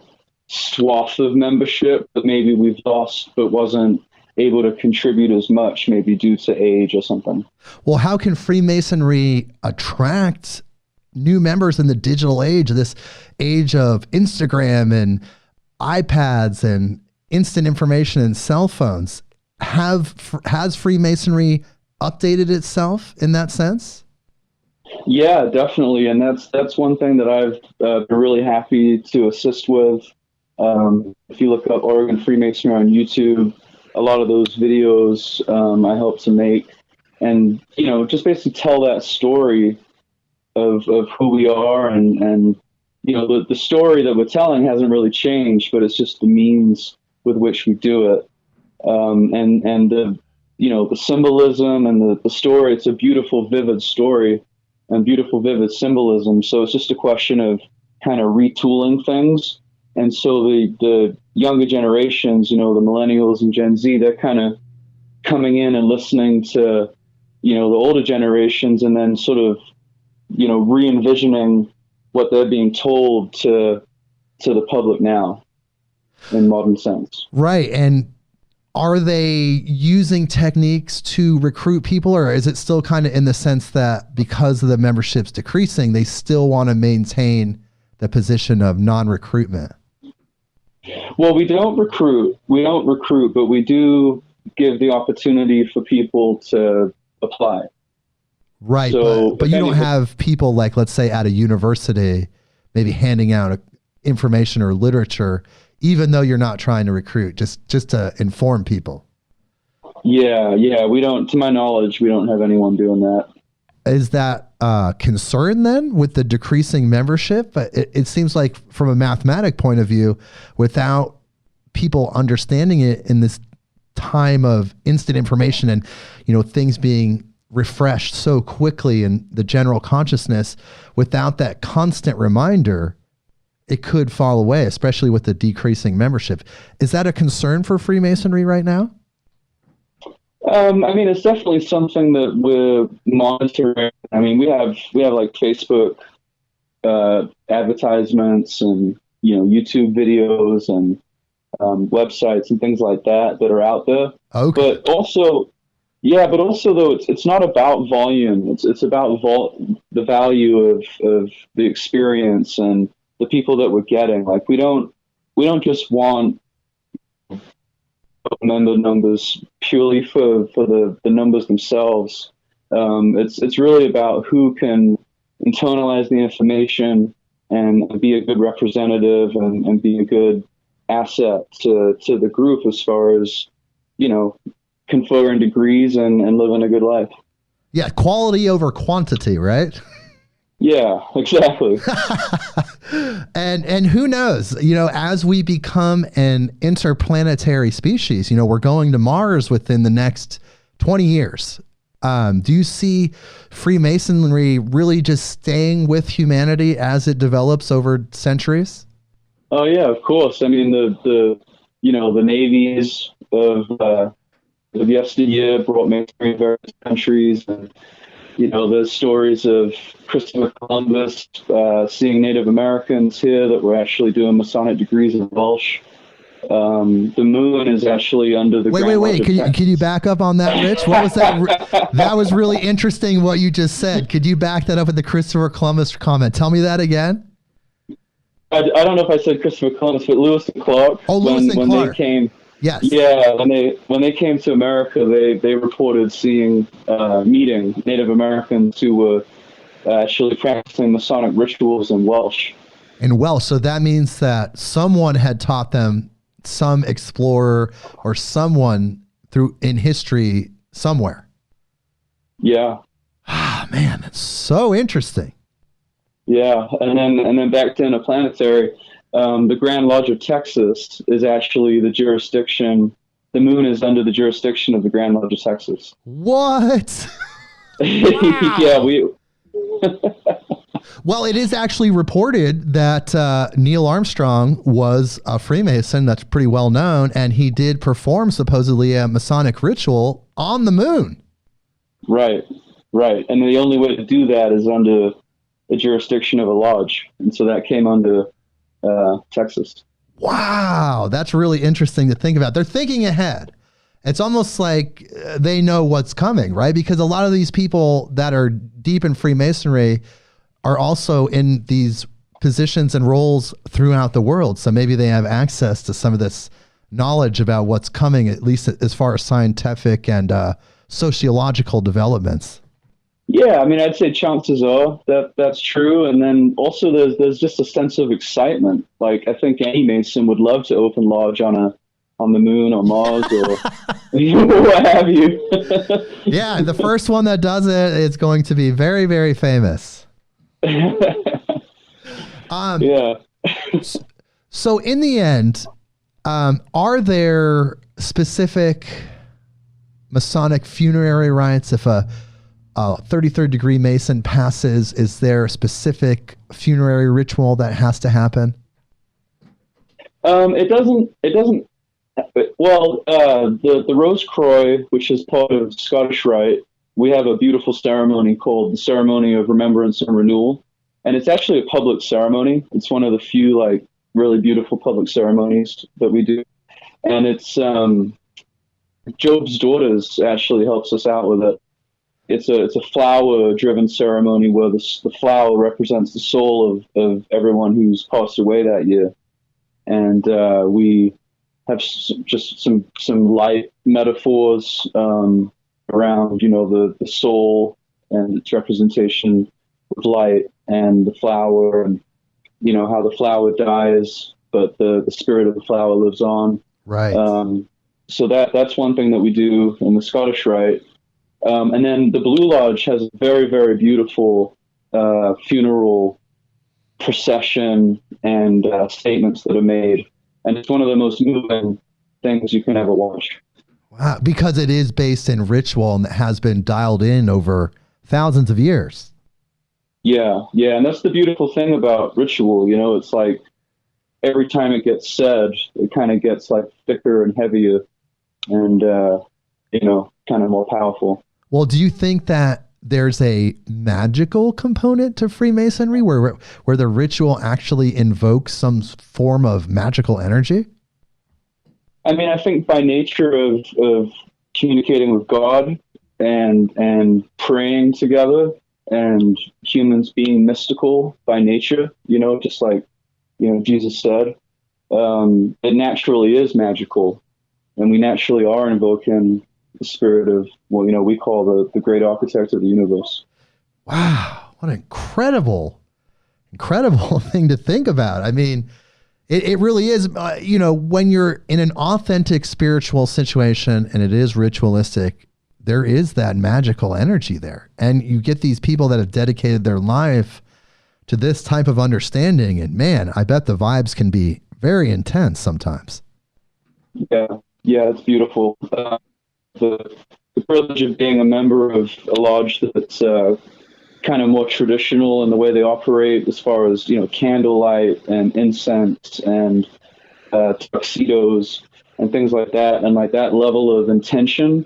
Speaker 2: swath of membership that maybe we've lost but wasn't able to contribute as much, maybe due to age or something.
Speaker 1: Well, how can Freemasonry attract new members in the digital age, this age of Instagram and iPads and instant information and cell phones? Has Freemasonry updated itself in that sense?
Speaker 2: Yeah, definitely. And that's one thing that I've been really happy to assist with. If you look up Oregon Freemasonry on YouTube, a lot of those videos I helped to make, and just basically tell that story of who we are, and the story that we're telling hasn't really changed, but it's just the means with which we do it, and the symbolism and the story. It's a beautiful, vivid story and beautiful, vivid symbolism. So it's just a question of kind of retooling things. And so the younger generations, the millennials and Gen Z, they're kind of coming in and listening to, the older generations, and then sort of, re-envisioning what they're being told to the public now in modern sense.
Speaker 1: Right. And are they using techniques to recruit people, or is it still kind of in the sense that because of the membership's decreasing, they still want to maintain the position of non-recruitment?
Speaker 2: Well, we don't recruit, but we do give the opportunity for people to apply.
Speaker 1: Right.
Speaker 2: So,
Speaker 1: but you don't have people like, let's say at a university, maybe handing out information or literature even though you're not trying to recruit, just to inform people.
Speaker 2: Yeah. We don't, to my knowledge, we don't have anyone doing that.
Speaker 1: Is that concern then with the decreasing membership? It seems like from a mathematic point of view, without people understanding it in this time of instant information and, things being refreshed so quickly in the general consciousness, without that constant reminder, it could fall away, especially with the decreasing membership. Is that a concern for Freemasonry right now?
Speaker 2: I mean, it's definitely something that we're monitoring. I mean, we have like Facebook advertisements and, YouTube videos and websites and things like that are out there.
Speaker 1: Okay.
Speaker 2: But also though, it's not about volume. It's about the value of the experience and the people that we're getting. Like, we don't just want member numbers purely for the numbers themselves. It's really about who can internalize the information and be a good representative and be a good asset to the group as far as, conferring degrees and living a good life.
Speaker 1: Yeah, quality over quantity, right?
Speaker 2: Yeah, exactly.
Speaker 1: And who knows, as we become an interplanetary species, we're going to Mars within the next 20 years. Do you see Freemasonry really just staying with humanity as it develops over centuries?
Speaker 2: Oh yeah, of course. I mean, the navies of yesteryear brought Masonry to various countries, and there's stories of Christopher Columbus seeing Native Americans here that were actually doing Masonic degrees in Welsh. The moon is actually under the
Speaker 1: Wait. Can you back up on that, Rich? What was that? That was really interesting what you just said. Could you back that up with the Christopher Columbus comment? Tell me that again.
Speaker 2: I don't know if I said Christopher Columbus, but Lewis and Clark.
Speaker 1: Oh, Lewis and Clark.
Speaker 2: They came.
Speaker 1: Yes.
Speaker 2: Yeah, when they came to America, they reported meeting Native Americans who were actually practicing Masonic rituals in Welsh.
Speaker 1: In Welsh, so that means that someone had taught them, some explorer or someone in history somewhere.
Speaker 2: Yeah.
Speaker 1: Ah, man, that's so interesting.
Speaker 2: Yeah, and then back to interplanetary. The Grand Lodge of Texas is actually the jurisdiction. The moon is under the jurisdiction of the Grand Lodge of Texas.
Speaker 1: What?
Speaker 2: Yeah,
Speaker 1: Well, it is actually reported that Neil Armstrong was a Freemason. That's pretty well known, and he did perform supposedly a Masonic ritual on the moon.
Speaker 2: Right. And the only way to do that is under the jurisdiction of a lodge, and so that came under Texas.
Speaker 1: Wow, that's really interesting to think about. They're thinking ahead. It's almost like they know what's coming, right? Because a lot of these people that are deep in Freemasonry are also in these positions and roles throughout the world. So maybe they have access to some of this knowledge about what's coming, at least as far as scientific and sociological developments.
Speaker 2: Yeah, I mean, I'd say chances are that's true. And then also there's just a sense of excitement. Like, I think any Mason would love to open lodge on the moon or Mars or what have you.
Speaker 1: Yeah, the first one that does it is going to be very, very famous.
Speaker 2: Yeah.
Speaker 1: So in the end, are there specific Masonic funerary rites? If a 33rd degree Mason passes, is there a specific funerary ritual that has to happen?
Speaker 2: It doesn't. Well, the Rose Croix, which is part of Scottish Rite, we have a beautiful ceremony called the Ceremony of Remembrance and Renewal, and it's actually a public ceremony. It's one of the few really beautiful public ceremonies that we do, and it's Job's Daughters actually helps us out with it. It's a flower-driven ceremony where the flower represents the soul of everyone who's passed away that year, and we have just some light metaphors around the soul and its representation with light and the flower, and how the flower dies but the spirit of the flower lives on.
Speaker 1: Right.
Speaker 2: So that's one thing that we do in the Scottish Rite. And then the Blue Lodge has a very, very beautiful funeral procession and statements that are made. And it's one of the most moving things you can ever watch.
Speaker 1: Wow. Because it is based in ritual and has been dialed in over thousands of years.
Speaker 2: Yeah. And that's the beautiful thing about ritual. It's like every time it gets said, it kind of gets like thicker and heavier and, kind of more powerful.
Speaker 1: Well, do you think that there's a magical component to Freemasonry where the ritual actually invokes some form of magical energy?
Speaker 2: I mean, I think by nature of communicating with God and praying together and humans being mystical by nature, just like, Jesus said, it naturally is magical. And we naturally are invoking the spirit of what, we call the great architect of the universe.
Speaker 1: Wow. What an incredible thing to think about. I mean, it really is, when you're in an authentic spiritual situation and it is ritualistic, there is that magical energy there. And you get these people that have dedicated their life to this type of understanding. And man, I bet the vibes can be very intense sometimes.
Speaker 2: Yeah, it's beautiful. The privilege of being a member of a lodge that's kind of more traditional in the way they operate as far as, candlelight and incense and tuxedos and things like that. And like that level of intention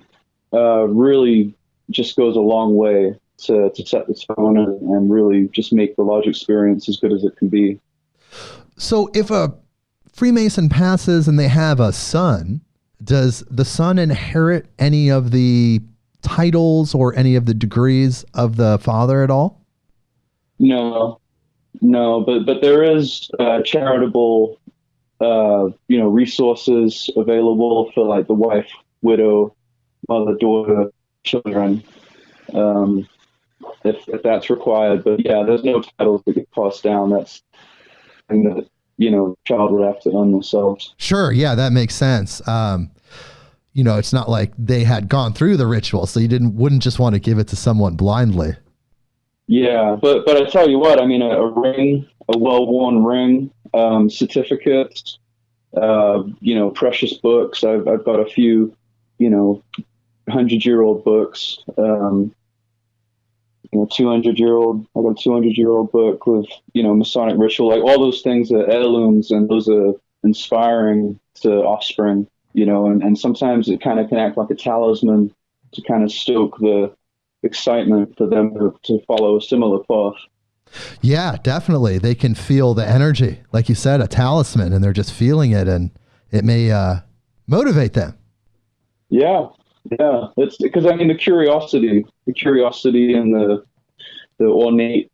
Speaker 2: really just goes a long way to set the tone and really just make the lodge experience as good as it can be.
Speaker 1: So if a Freemason passes and they have a son, does the son inherit any of the titles or any of the degrees of the father at all?
Speaker 2: No, but there is charitable, resources available for like the wife, widow, mother, daughter, children, if that's required. But yeah, there's no titles that get passed down. That's something that, child would have to earn themselves.
Speaker 1: Sure. Yeah, that makes sense. It's not like they had gone through the ritual, so you wouldn't just want to give it to someone blindly.
Speaker 2: Yeah, but I tell you what, I mean, a ring, a well-worn ring, certificates, precious books. I've got a few, 100-year-old books, 200-year-old. I've got a 200-year-old book with, Masonic ritual, like all those things are heirlooms, and those are inspiring to offspring. And sometimes it kind of can act like a talisman to kind of stoke the excitement for them to follow a similar path.
Speaker 1: Yeah, definitely. They can feel the energy, like you said, a talisman, and they're just feeling it, and it may motivate them. Yeah.
Speaker 2: It's because, I mean, the curiosity and the ornate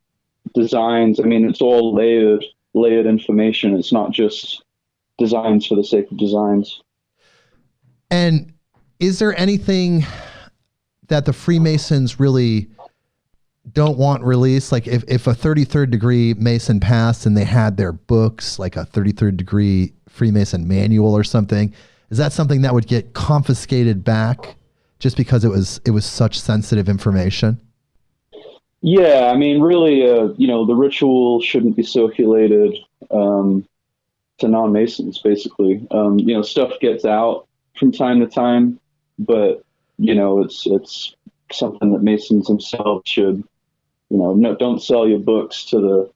Speaker 2: designs. I mean, it's all layered information. It's not just designs for the sake of designs.
Speaker 1: And is there anything that the Freemasons really don't want released? Like if a 33rd degree Mason passed and they had their books, like a 33rd degree Freemason manual or something, is that something that would get confiscated back just because it was such sensitive information?
Speaker 2: Yeah, I mean, really, the ritual shouldn't be circulated to non-Masons, basically. Stuff gets out from time to time, but it's something that Masons themselves should, don't sell your books to the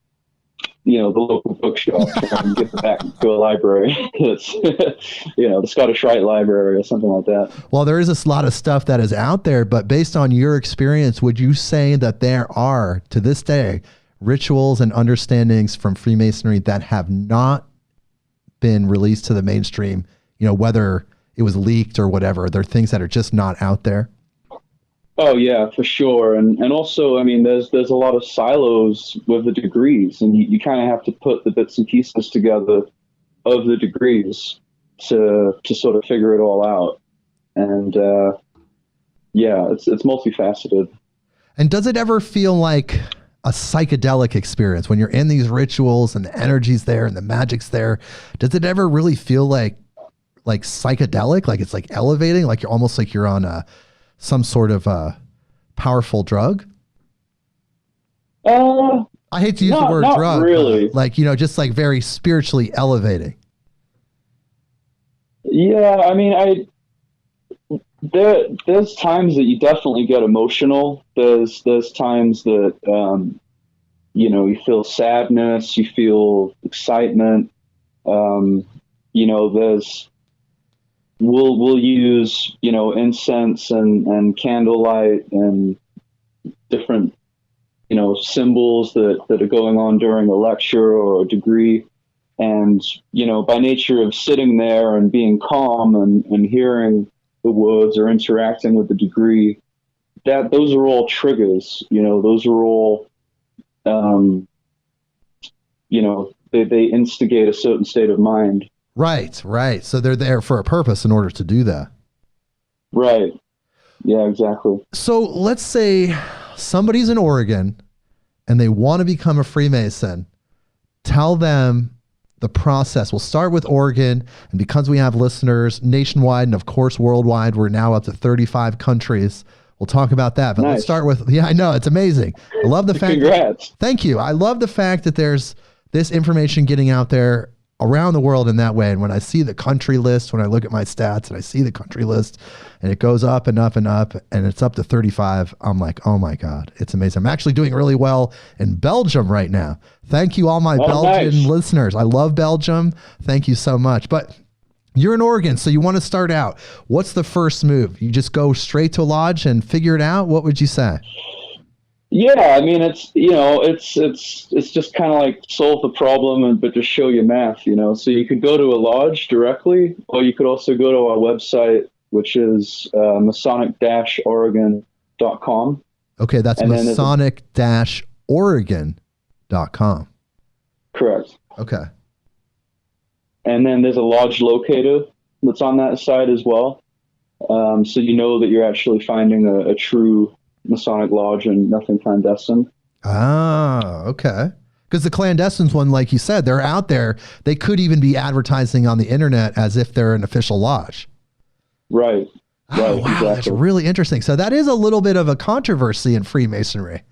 Speaker 2: local bookshop and give it back to a library. It's the Scottish Rite Library or something like that.
Speaker 1: Well, there is a lot of stuff that is out there, but based on your experience, would you say that there are, to this day, rituals and understandings from Freemasonry that have not been released to the mainstream, whether it was leaked or whatever? There are things that are just not out there.
Speaker 2: Oh yeah, for sure. And also, I mean, there's a lot of silos with the degrees, and you kind of have to put the bits and pieces together of the degrees to sort of figure it all out. And it's multifaceted.
Speaker 1: And does it ever feel like a psychedelic experience when you're in these rituals and the energy's there and the magic's there? Does it ever really feel like psychedelic, like it's like elevating, like you're almost like you're on some sort of powerful drug? I hate to use the word
Speaker 2: not
Speaker 1: drug,
Speaker 2: really.
Speaker 1: like, just like very spiritually elevating.
Speaker 2: Yeah, I mean, there's times that you definitely get emotional. There's times that you feel sadness, you feel excitement. There's we'll use incense and candlelight and different symbols that are going on during a lecture or a degree. And, by nature of sitting there and being calm and hearing the words or interacting with the degree, those are all triggers. Those are all, they instigate a certain state of mind.
Speaker 1: Right. So they're there for a purpose in order to do that.
Speaker 2: Right. Yeah, exactly.
Speaker 1: So let's say somebody's in Oregon and they want to become a Freemason. Tell them the process. We'll start with Oregon, and because we have listeners nationwide and of course worldwide, we're now up to 35 countries. We'll talk about that, but
Speaker 2: nice.
Speaker 1: Let's start with, I know, it's amazing. I love the fact thank you. I love the fact that there's this information getting out there around the world in that way. And when I see the country list, when I look at my stats and I see the country list and it goes up and up and up and it's up to 35, I'm like, oh my God, it's amazing. I'm actually doing really well in Belgium right now. Thank you, all my Belgian listeners. I love Belgium. Thank you so much. But you're in Oregon, so you want to start out. What's the first move? You just go straight to a lodge and figure it out? What would you say?
Speaker 2: Yeah, I mean, it's just kind of like solve the problem, but just show you math, So you could go to a lodge directly, or you could also go to our website, which is Masonic-Oregon.com.
Speaker 1: Okay, that's Masonic-Oregon.com.
Speaker 2: Correct.
Speaker 1: Okay.
Speaker 2: And then there's a lodge locator that's on that site as well. So you know that you're actually finding a true Masonic lodge and nothing clandestine.
Speaker 1: Ah, okay. Because the clandestine one, like you said, they're out there. They could even be advertising on the internet as if they're an official lodge.
Speaker 2: Right.
Speaker 1: Oh, wow, exactly. That's really interesting. So that is a little bit of a controversy in Freemasonry,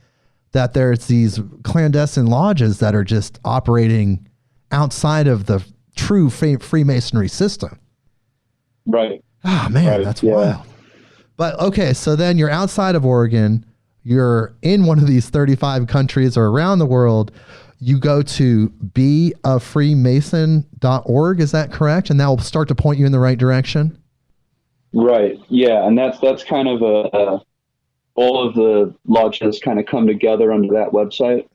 Speaker 1: that there's these clandestine lodges that are just operating outside of the true Freemasonry system.
Speaker 2: Right.
Speaker 1: Oh, man, that's wild. But okay, so then you're outside of Oregon, you're in one of these 35 countries or around the world, you go to beafreemason.org, is that correct? And that will start to point you in the right direction?
Speaker 2: Right, yeah, and that's kind of all of the lodges kind of come together under that website.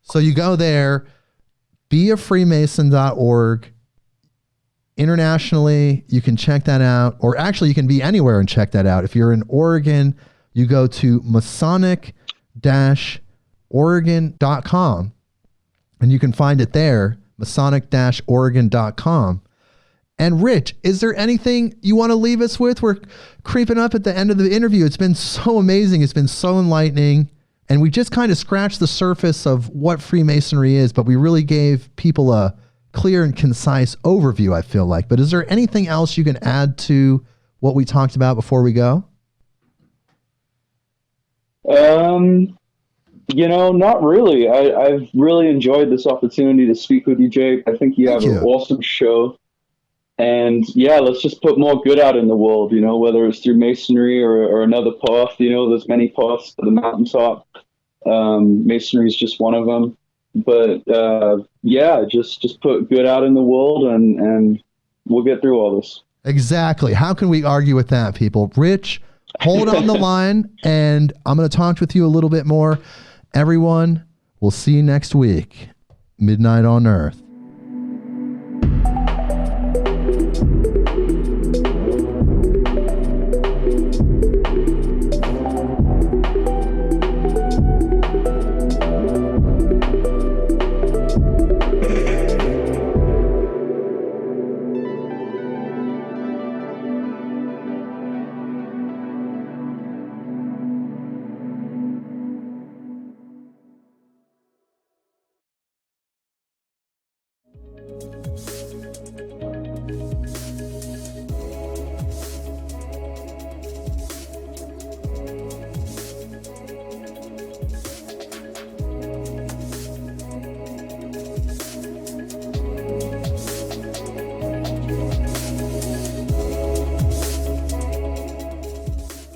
Speaker 1: So you go there, beafreemason.org. Internationally, you can check that out, or actually you can be anywhere and check that out. If you're in Oregon, you go to Masonic-Oregon.com and you can find it there, Masonic-Oregon.com. And Rich, is there anything you want to leave us with? We're creeping up at the end of the interview. It's been so amazing. It's been so enlightening. And we just kind of scratched the surface of what Freemasonry is, but we really gave people a clear and concise overview, I feel like. But is there anything else you can add to what we talked about before we go?
Speaker 2: Not really. I've really enjoyed this opportunity to speak with you, Jake. I think you have an awesome show. And yeah, let's just put more good out in the world, whether it's through Masonry or another path. There's many paths to the mountaintop. Masonry is just one of them. But yeah, just put good out in the world and we'll get through all this.
Speaker 1: Exactly. How can we argue with that, people? Rich, hold on the line, and I'm going to talk with you a little bit more. Everyone, we'll see you next week. Midnight on Earth.